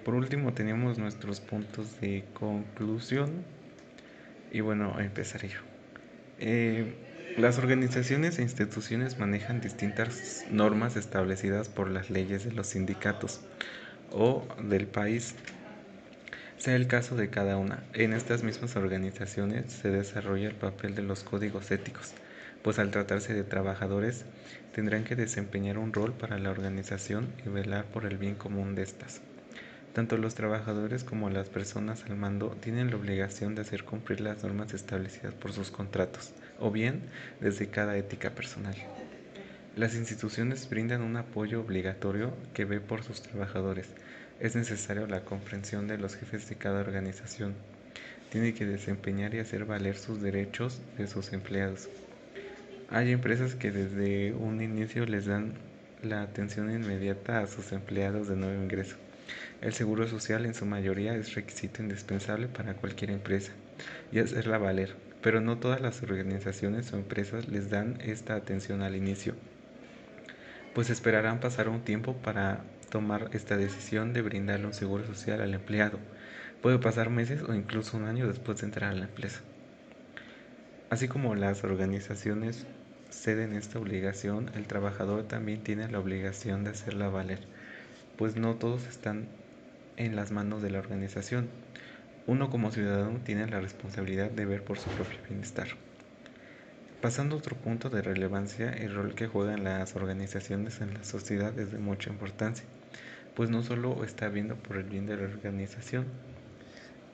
Speaker 1: Por último, tenemos nuestros puntos de conclusión y bueno, empezaré yo. Las organizaciones e instituciones manejan distintas normas establecidas por las leyes de los sindicatos o del país, sea el caso de cada una. En estas mismas organizaciones se desarrolla el papel de los códigos éticos, pues al tratarse de trabajadores tendrán que desempeñar un rol para la organización y velar por el bien común de estas. Tanto los trabajadores como las personas al mando tienen la obligación de hacer cumplir las normas establecidas por sus contratos, o bien desde cada ética personal. Las instituciones brindan un apoyo obligatorio que ve por sus trabajadores. Es necesaria la comprensión de los jefes de cada organización. Tiene que desempeñar y hacer valer sus derechos de sus empleados. Hay empresas que desde un inicio les dan la atención inmediata a sus empleados de nuevo ingreso. El seguro social en su mayoría es requisito indispensable para cualquier empresa y hacerla valer, pero no todas las organizaciones o empresas les dan esta atención al inicio, pues esperarán pasar un tiempo para tomar esta decisión de brindarle un seguro social al empleado. Puede pasar meses o incluso un año después de entrar a la empresa. Así como las organizaciones ceden esta obligación, el trabajador también tiene la obligación de hacerla valer, pues no todos están en las manos de la organización. Uno como ciudadano tiene la responsabilidad de ver por su propio bienestar. Pasando a otro punto de relevancia, el rol que juegan las organizaciones en la sociedad es de mucha importancia, pues no solo está viendo por el bien de la organización,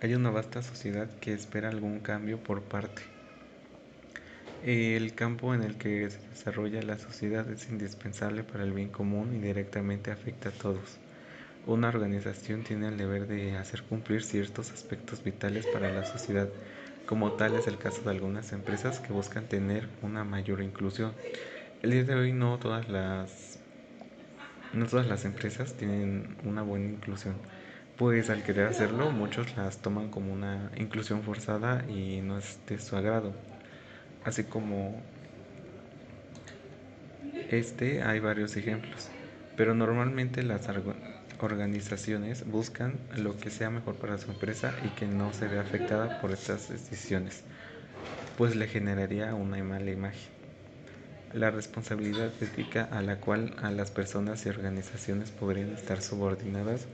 Speaker 1: hay una vasta sociedad que espera algún cambio por parte. El campo en el que se desarrolla la sociedad es indispensable para el bien común y directamente afecta a todos. Una organización tiene el deber de hacer cumplir ciertos aspectos vitales para la sociedad, como tal es el caso de algunas empresas que buscan tener una mayor inclusión. El día de hoy no todas las empresas tienen una buena inclusión, pues al querer hacerlo muchos las toman como una inclusión forzada y no es de su agrado. Así como hay varios ejemplos, pero normalmente las organizaciones buscan lo que sea mejor para su empresa y que no se vea afectada por estas decisiones, pues le generaría una mala imagen. La responsabilidad ética a la cual a las personas y organizaciones podrían estar subordinadas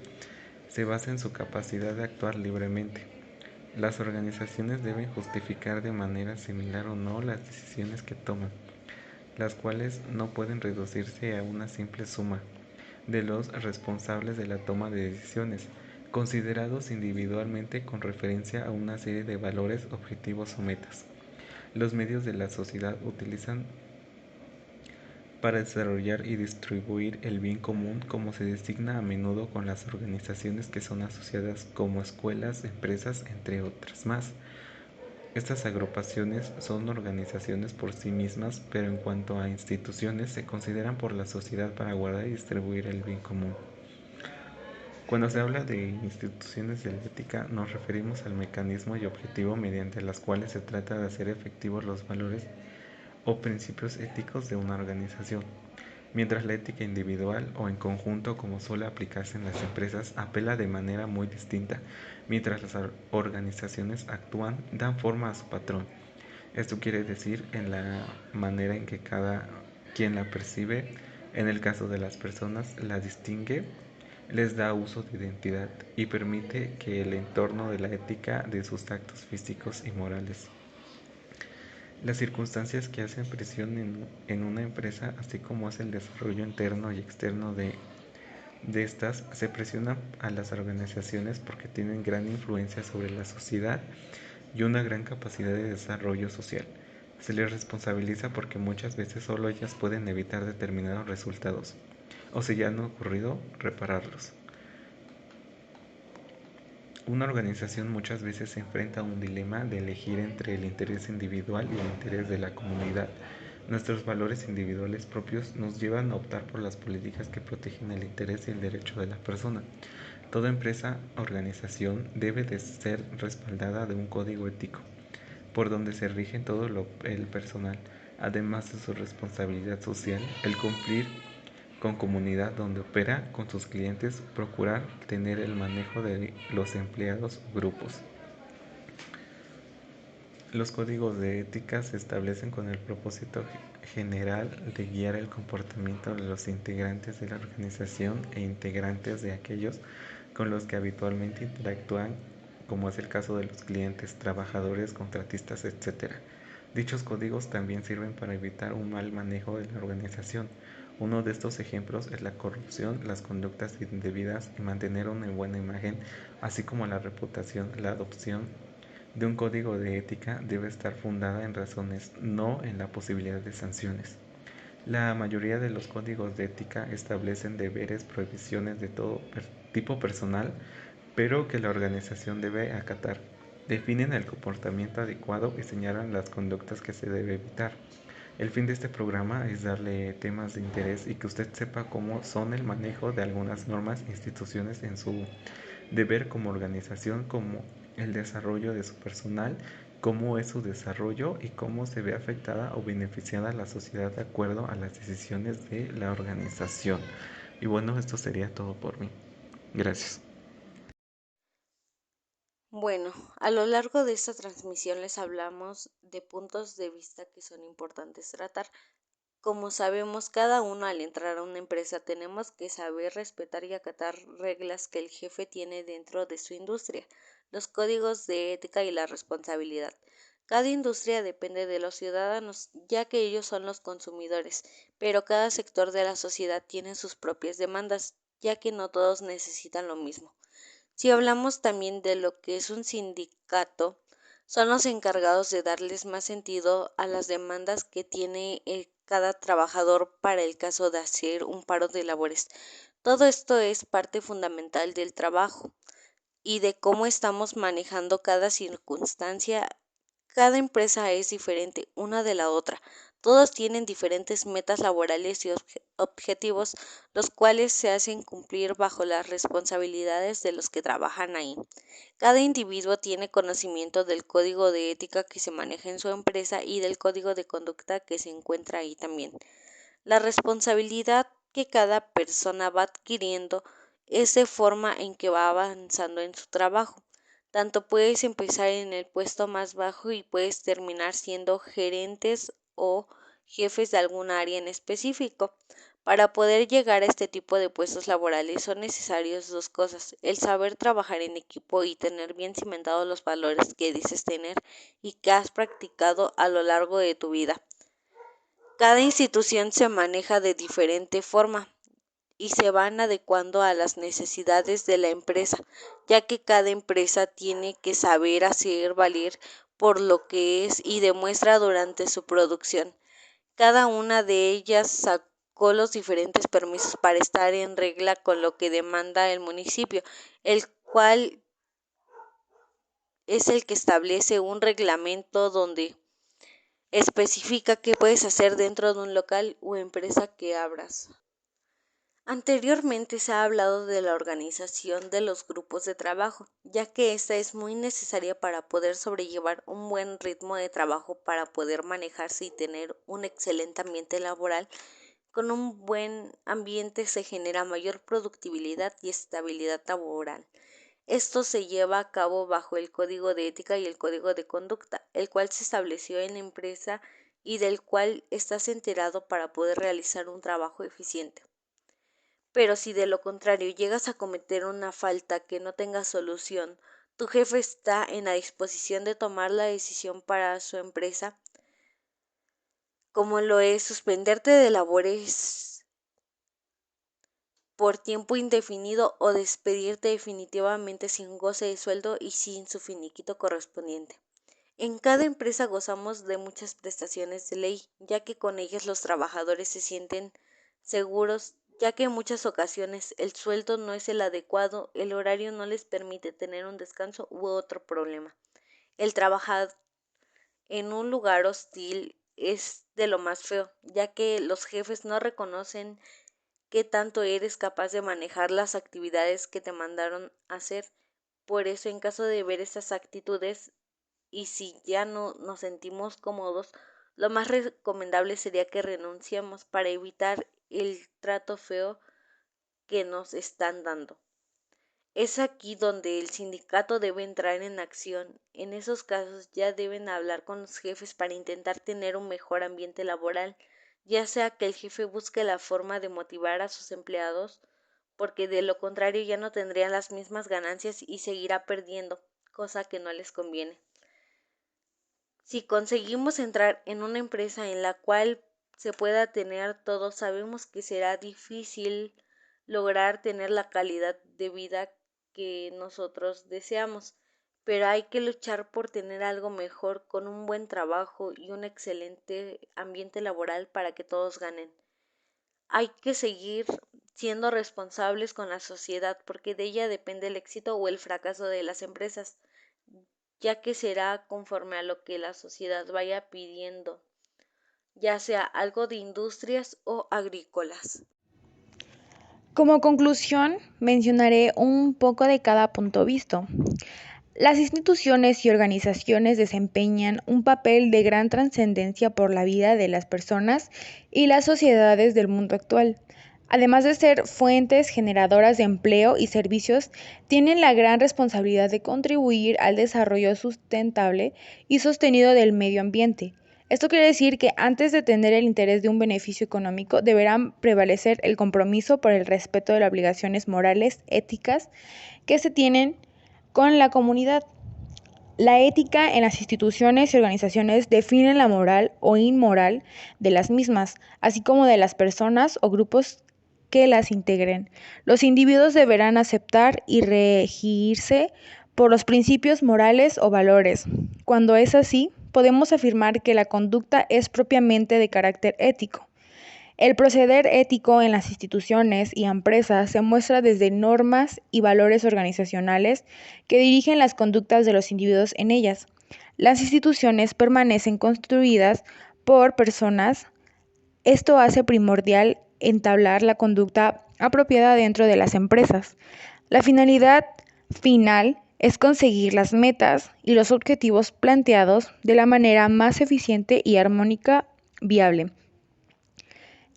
Speaker 1: se basa en su capacidad de actuar libremente. Las organizaciones deben justificar de manera similar o no las decisiones que toman, las cuales no pueden reducirse a una simple suma de los responsables de la toma de decisiones, considerados individualmente con referencia a una serie de valores, objetivos o metas. Los medios de la sociedad utilizan para desarrollar y distribuir el bien común, como se designa a menudo con las organizaciones que son asociadas como escuelas, empresas, entre otras más. Estas agrupaciones son organizaciones por sí mismas, pero en cuanto a instituciones se consideran por la sociedad para guardar y distribuir el bien común. Cuando se habla de instituciones de la ética, nos referimos al mecanismo y objetivo mediante las cuales se trata de hacer efectivos los valores o principios éticos de una organización. Mientras la ética individual o en conjunto, como suele aplicarse en las empresas, apela de manera muy distinta, mientras las organizaciones actúan, dan forma a su patrón. Esto quiere decir en la manera en que cada quien la percibe, en el caso de las personas, la distingue, les da uso de identidad y permite que el entorno de la ética de sus actos físicos y morales. Las circunstancias que hacen presión en una empresa, así como es el desarrollo interno y externo de estas, se presionan a las organizaciones porque tienen gran influencia sobre la sociedad y una gran capacidad de desarrollo social. Se les responsabiliza porque muchas veces solo ellas pueden evitar determinados resultados, o si ya han ocurrido, repararlos. Una organización muchas veces se enfrenta a un dilema de elegir entre el interés individual y el interés de la comunidad. Nuestros valores individuales propios nos llevan a optar por las políticas que protegen el interés y el derecho de la persona. Toda empresa o organización debe de ser respaldada de un código ético, por donde se rige todo el personal, además de su responsabilidad social, el cumplir con comunidad donde opera, con sus clientes, procurar tener el manejo de los empleados o grupos. Los códigos de ética se establecen con el propósito general de guiar el comportamiento de los integrantes de la organización e integrantes de aquellos con los que habitualmente interactúan, como es el caso de los clientes, trabajadores, contratistas, etc. Dichos códigos también sirven para evitar un mal manejo de la organización. Uno de estos ejemplos es la corrupción, las conductas indebidas y mantener una buena imagen, así como la reputación. La adopción de un código de ética debe estar fundada en razones, no en la posibilidad de sanciones. La mayoría de los códigos de ética establecen deberes, prohibiciones de todo tipo personal, pero que la organización debe acatar. Definen el comportamiento adecuado y señalan las conductas que se debe evitar. El fin de este programa es darle temas de interés y que usted sepa cómo son el manejo de algunas normas e instituciones en su deber como organización, como el desarrollo de su personal, cómo es su desarrollo y cómo se ve afectada o beneficiada la sociedad de acuerdo a las decisiones de la organización. Y bueno, esto sería todo por mí. Gracias.
Speaker 4: Bueno, a lo largo de esta transmisión les hablamos de puntos de vista que son importantes tratar. Como sabemos, cada uno al entrar a una empresa tenemos que saber respetar y acatar reglas que el jefe tiene dentro de su industria, los códigos de ética y la responsabilidad. Cada industria depende de los ciudadanos, ya que ellos son los consumidores, pero cada sector de la sociedad tiene sus propias demandas, ya que no todos necesitan lo mismo. Si hablamos también de lo que es un sindicato, son los encargados de darles más sentido a las demandas que tiene cada trabajador para el caso de hacer un paro de labores. Todo esto es parte fundamental del trabajo y de cómo estamos manejando cada circunstancia. Cada empresa es diferente una de la otra. Todos tienen diferentes metas laborales y objetivos, los cuales se hacen cumplir bajo las responsabilidades de los que trabajan ahí. Cada individuo tiene conocimiento del código de ética que se maneja en su empresa y del código de conducta que se encuentra ahí también. La responsabilidad que cada persona va adquiriendo es de forma en que va avanzando en su trabajo. Tanto puedes empezar en el puesto más bajo y puedes terminar siendo gerentes o jefes de algún área en específico. Para poder llegar a este tipo de puestos laborales son necesarias dos cosas: el saber trabajar en equipo y tener bien cimentados los valores que dices tener y que has practicado a lo largo de tu vida. Cada institución se maneja de diferente forma y se van adecuando a las necesidades de la empresa, ya que cada empresa tiene que saber hacer valer por lo que es y demuestra durante su producción. Cada una de ellas sacó los diferentes permisos para estar en regla con lo que demanda el municipio, el cual es el que establece un reglamento donde especifica qué puedes hacer dentro de un local o empresa que abras. Anteriormente se ha hablado de la organización de los grupos de trabajo, ya que esta es muy necesaria para poder sobrellevar un buen ritmo de trabajo, para poder manejarse y tener un excelente ambiente laboral. Con un buen ambiente se genera mayor productividad y estabilidad laboral. Esto se lleva a cabo bajo el Código de Ética y el Código de Conducta, el cual se estableció en la empresa y del cual estás enterado para poder realizar un trabajo eficiente. Pero si de lo contrario llegas a cometer una falta que no tenga solución, tu jefe está en la disposición de tomar la decisión para su empresa, como lo es suspenderte de labores por tiempo indefinido o despedirte definitivamente sin goce de sueldo y sin su finiquito correspondiente. En cada empresa gozamos de muchas prestaciones de ley, ya que con ellas los trabajadores se sienten seguros, ya que en muchas ocasiones el sueldo no es el adecuado, el horario no les permite tener un descanso u otro problema. El trabajar en un lugar hostil es de lo más feo, ya que los jefes no reconocen qué tanto eres capaz de manejar las actividades que te mandaron hacer. Por eso, en caso de ver estas actitudes, y si ya no nos sentimos cómodos, lo más recomendable sería que renunciemos para evitar el trato feo que nos están dando. Es aquí donde el sindicato debe entrar en acción. En esos casos ya deben hablar con los jefes para intentar tener un mejor ambiente laboral, ya sea que el jefe busque la forma de motivar a sus empleados, porque de lo contrario ya no tendrían las mismas ganancias y seguirá perdiendo, cosa que no les conviene. Si conseguimos entrar en una empresa en la cual se pueda tener todo, sabemos que será difícil lograr tener la calidad de vida que nosotros deseamos, pero hay que luchar por tener algo mejor con un buen trabajo y un excelente ambiente laboral para que todos ganen. Hay que seguir siendo responsables con la sociedad porque de ella depende el éxito o el fracaso de las empresas, ya que será conforme a lo que la sociedad vaya pidiendo, ya sea algo de industrias o agrícolas.
Speaker 2: Como conclusión, mencionaré un poco de cada punto visto. Las instituciones y organizaciones desempeñan un papel de gran trascendencia por la vida de las personas y las sociedades del mundo actual. Además de ser fuentes generadoras de empleo y servicios, tienen la gran responsabilidad de contribuir al desarrollo sustentable y sostenido del medio ambiente. Esto quiere decir que antes de tener el interés de un beneficio económico, deberán prevalecer el compromiso por el respeto de las obligaciones morales, éticas, que se tienen con la comunidad. La ética en las instituciones y organizaciones define la moral o inmoral de las mismas, así como de las personas o grupos que las integren. Los individuos deberán aceptar y regirse por los principios morales o valores. Cuando es así, podemos afirmar que la conducta es propiamente de carácter ético. El proceder ético en las instituciones y empresas se muestra desde normas y valores organizacionales que dirigen las conductas de los individuos en ellas. Las instituciones permanecen construidas por personas. Esto hace primordial entablar la conducta apropiada dentro de las empresas. La finalidad final es conseguir las metas y los objetivos planteados de la manera más eficiente y armónica viable.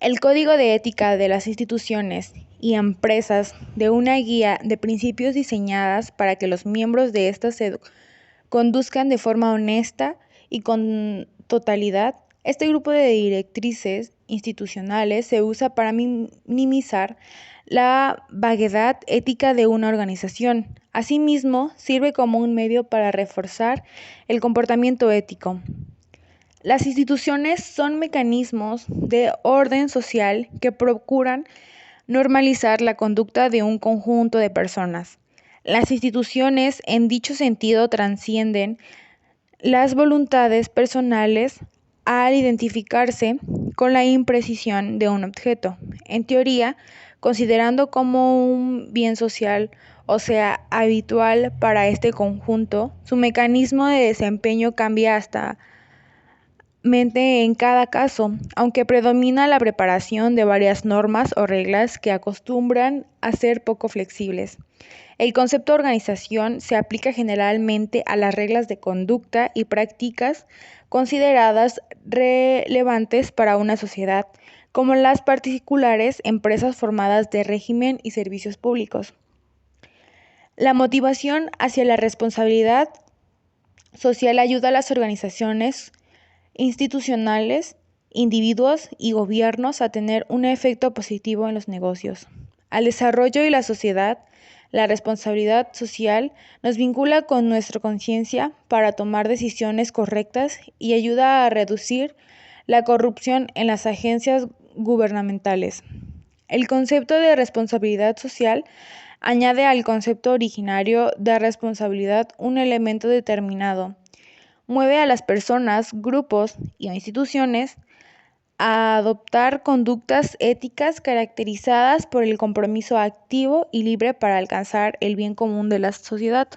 Speaker 2: El Código de Ética de las instituciones y empresas de una guía de principios diseñadas para que los miembros de estas se conduzcan de forma honesta y con totalidad. Este grupo de directrices institucionales se usa para minimizar la vaguedad ética de una organización. Asimismo, sirve como un medio para reforzar el comportamiento ético. Las instituciones son mecanismos de orden social que procuran normalizar la conducta de un conjunto de personas. Las instituciones, en dicho sentido, trascienden las voluntades personales al identificarse con la imprecisión de un objeto. En teoría, considerando como un bien social, o sea, habitual para este conjunto, su mecanismo de desempeño cambia hasta en cada caso, aunque predomina la preparación de varias normas o reglas que acostumbran a ser poco flexibles. El concepto de organización se aplica generalmente a las reglas de conducta y prácticas consideradas relevantes para una sociedad, como las particulares empresas formadas de régimen y servicios públicos. La motivación hacia la responsabilidad social ayuda a las organizaciones institucionales, individuos y gobiernos a tener un efecto positivo en los negocios. Al desarrollo y la sociedad, la responsabilidad social nos vincula con nuestra conciencia para tomar decisiones correctas y ayuda a reducir la corrupción en las agencias gubernamentales. El concepto de responsabilidad social añade al concepto originario de responsabilidad un elemento determinado. Mueve a las personas, grupos y instituciones a adoptar conductas éticas caracterizadas por el compromiso activo y libre para alcanzar el bien común de la sociedad.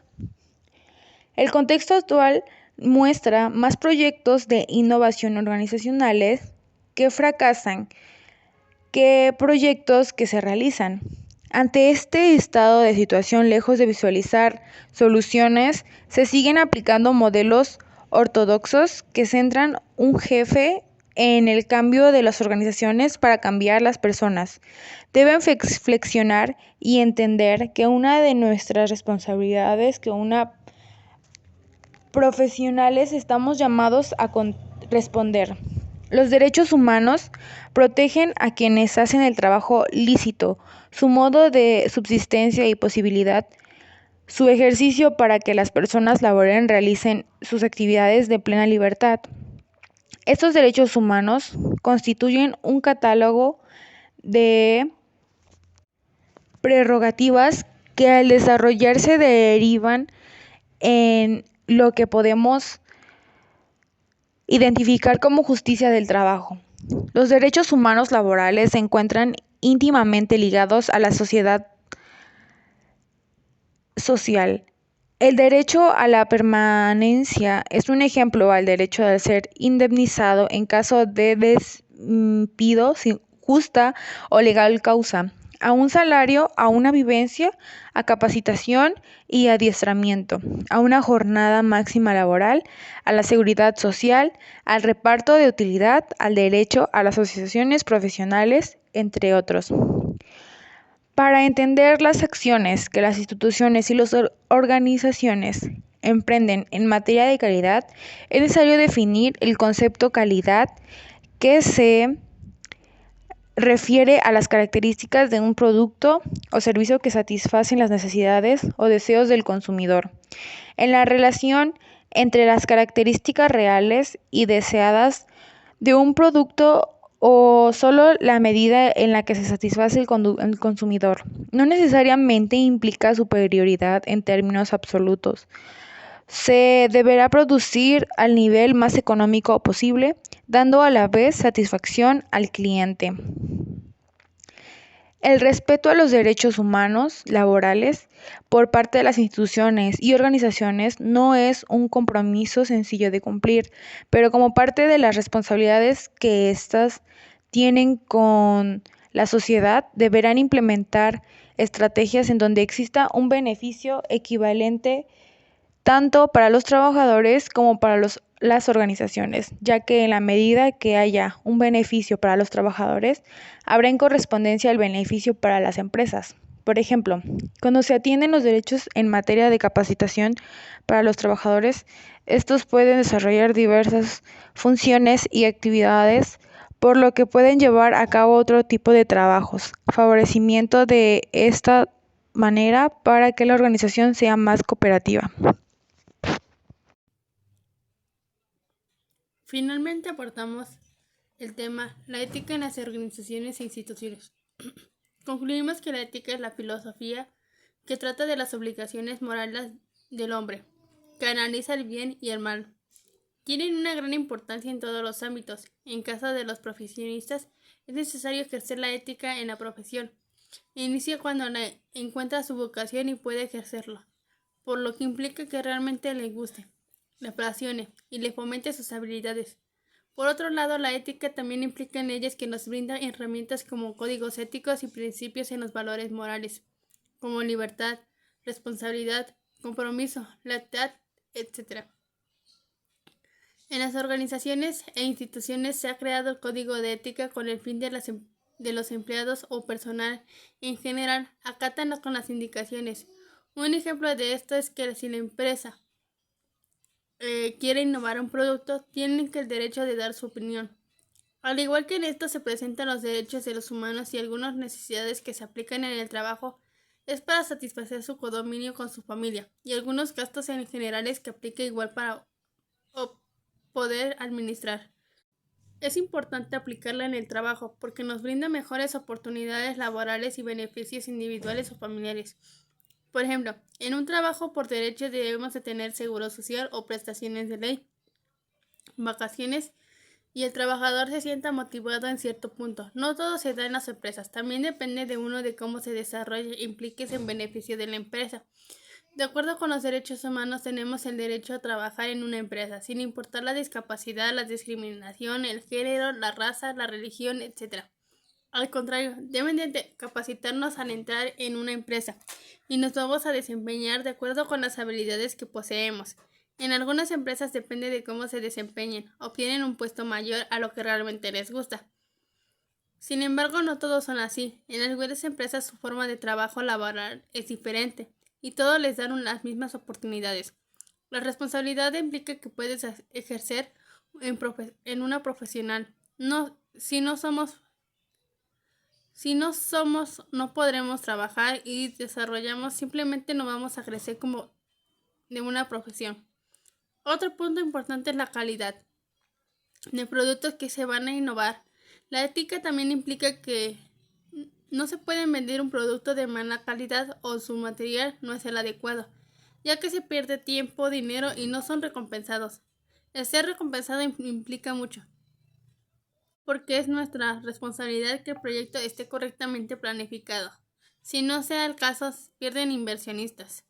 Speaker 2: El contexto actual muestra más proyectos de innovación organizacionales que fracasan que proyectos que se realizan. Ante este estado de situación, lejos de visualizar soluciones, se siguen aplicando modelos ortodoxos que centran un jefe en el cambio de las organizaciones para cambiar las personas. Deben flexionar y entender que una de nuestras responsabilidades profesionales estamos llamados a responder. Los derechos humanos protegen a quienes hacen el trabajo lícito, su modo de subsistencia y posibilidad su ejercicio para que las personas laboren realicen sus actividades de plena libertad. Estos derechos humanos constituyen un catálogo de prerrogativas que al desarrollarse derivan en lo que podemos identificar como justicia del trabajo. Los derechos humanos laborales se encuentran íntimamente ligados a la sociedad social. El derecho a la permanencia es un ejemplo al derecho de ser indemnizado en caso de despido sin justa o legal causa, a un salario, a una vivencia, a capacitación y adiestramiento, a una jornada máxima laboral, a la seguridad social, al reparto de utilidad, al derecho a las asociaciones profesionales, entre otros. Para entender las acciones que las instituciones y las organizaciones emprenden en materia de calidad, es necesario definir el concepto calidad, que se refiere a las características de un producto o servicio que satisfacen las necesidades o deseos del consumidor. En la relación entre las características reales y deseadas de un producto o solo la medida en la que se satisface el consumidor. No necesariamente implica superioridad en términos absolutos. Se deberá producir al nivel más económico posible, dando a la vez satisfacción al cliente. El respeto a los derechos humanos laborales por parte de las instituciones y organizaciones no es un compromiso sencillo de cumplir, pero como parte de las responsabilidades que éstas tienen con la sociedad, deberán implementar estrategias en donde exista un beneficio equivalente tanto para los trabajadores como para las organizaciones, ya que en la medida que haya un beneficio para los trabajadores, habrá en correspondencia el beneficio para las empresas. Por ejemplo, cuando se atienden los derechos en materia de capacitación para los trabajadores, estos pueden desarrollar diversas funciones y actividades, por lo que pueden llevar a cabo otro tipo de trabajos, favorecimiento de esta manera para que la organización sea más cooperativa.
Speaker 3: Finalmente aportamos el tema la ética en las organizaciones e instituciones. Concluimos que la ética es la filosofía que trata de las obligaciones morales del hombre, que analiza el bien y el mal. Tienen una gran importancia en todos los ámbitos. En caso de los profesionistas, es necesario ejercer la ética en la profesión. Inicia cuando encuentra su vocación y puede ejercerla, por lo que implica que realmente le guste, le apasione y le fomente sus habilidades. Por otro lado, la ética también implica en leyes que nos brindan herramientas como códigos éticos y principios en los valores morales, como libertad, responsabilidad, compromiso, lealtad, etc. En las organizaciones e instituciones se ha creado el código de ética con el fin de los empleados o personal en general acatan con las indicaciones. Un ejemplo de esto es que si la empresa quiere innovar un producto, tienen el derecho de dar su opinión. Al igual que en esto se presentan los derechos de los humanos y algunas necesidades que se aplican en el trabajo, es para satisfacer su codominio con su familia y algunos gastos en generales que aplica igual para poder administrar. Es importante aplicarla en el trabajo porque nos brinda mejores oportunidades laborales y beneficios individuales o familiares. Por ejemplo, en un trabajo por derecho debemos de tener seguro social o prestaciones de ley, vacaciones y el trabajador se sienta motivado en cierto punto. No todo se da en las empresas, también depende de uno de cómo se desarrolla e implíquese en beneficio de la empresa. De acuerdo con los derechos humanos, tenemos el derecho a trabajar en una empresa, sin importar la discapacidad, la discriminación, el género, la raza, la religión, etc. Al contrario, deben de capacitarnos al entrar en una empresa y nos vamos a desempeñar de acuerdo con las habilidades que poseemos. En algunas empresas depende de cómo se desempeñen, obtienen un puesto mayor a lo que realmente les gusta. Sin embargo, no todos son así. En algunas empresas su forma de trabajo laboral es diferente y todos les dan las mismas oportunidades. La responsabilidad implica que puedes ejercer en una profesional. Si no somos, no podremos trabajar y desarrollamos, simplemente no vamos a crecer como de una profesión. Otro punto importante es la calidad de productos que se van a innovar. La ética también implica que no se puede vender un producto de mala calidad o su material no es el adecuado. ya que se pierde tiempo, dinero y no son recompensados. El ser recompensado implica mucho, porque es nuestra responsabilidad que el proyecto esté correctamente planificado. Si no sea el caso, pierden inversionistas,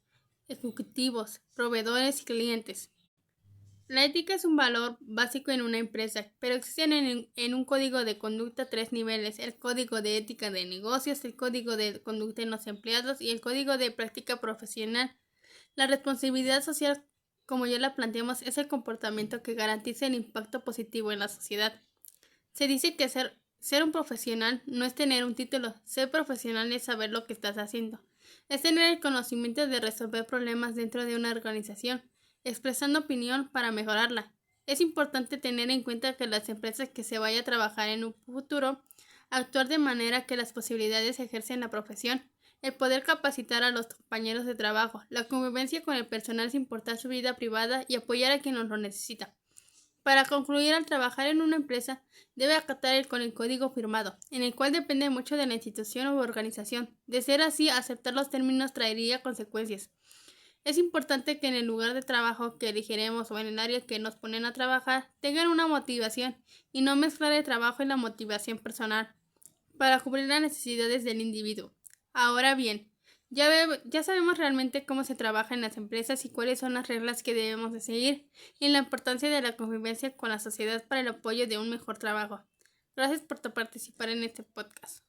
Speaker 3: ejecutivos, proveedores y clientes. La ética es un valor básico en una empresa, pero existen en un código de conducta 3 niveles: el código de ética de negocios, el código de conducta en los empleados y el código de práctica profesional. La responsabilidad social, como ya la planteamos, es el comportamiento que garantiza el impacto positivo en la sociedad. Se dice que ser un profesional no es tener un título, ser profesional es saber lo que estás haciendo. Es tener el conocimiento de resolver problemas dentro de una organización, expresando opinión para mejorarla. Es importante tener en cuenta que las empresas que se vaya a trabajar en un futuro, actuar de manera que las posibilidades ejercen la profesión, el poder capacitar a los compañeros de trabajo, la convivencia con el personal sin importar su vida privada y apoyar a quien lo necesita. Para concluir, al trabajar en una empresa, debe acatar con el código firmado, en el cual depende mucho de la institución u organización. De ser así, aceptar los términos traería consecuencias. Es importante que en el lugar de trabajo que elegiremos o en el área que nos ponen a trabajar tengan una motivación y no mezclar el trabajo y la motivación personal para cubrir las necesidades del individuo. Ahora bien, ya sabemos realmente cómo se trabaja en las empresas y cuáles son las reglas que debemos de seguir y la importancia de la convivencia con la sociedad para el apoyo de un mejor trabajo. Gracias por participar en este podcast.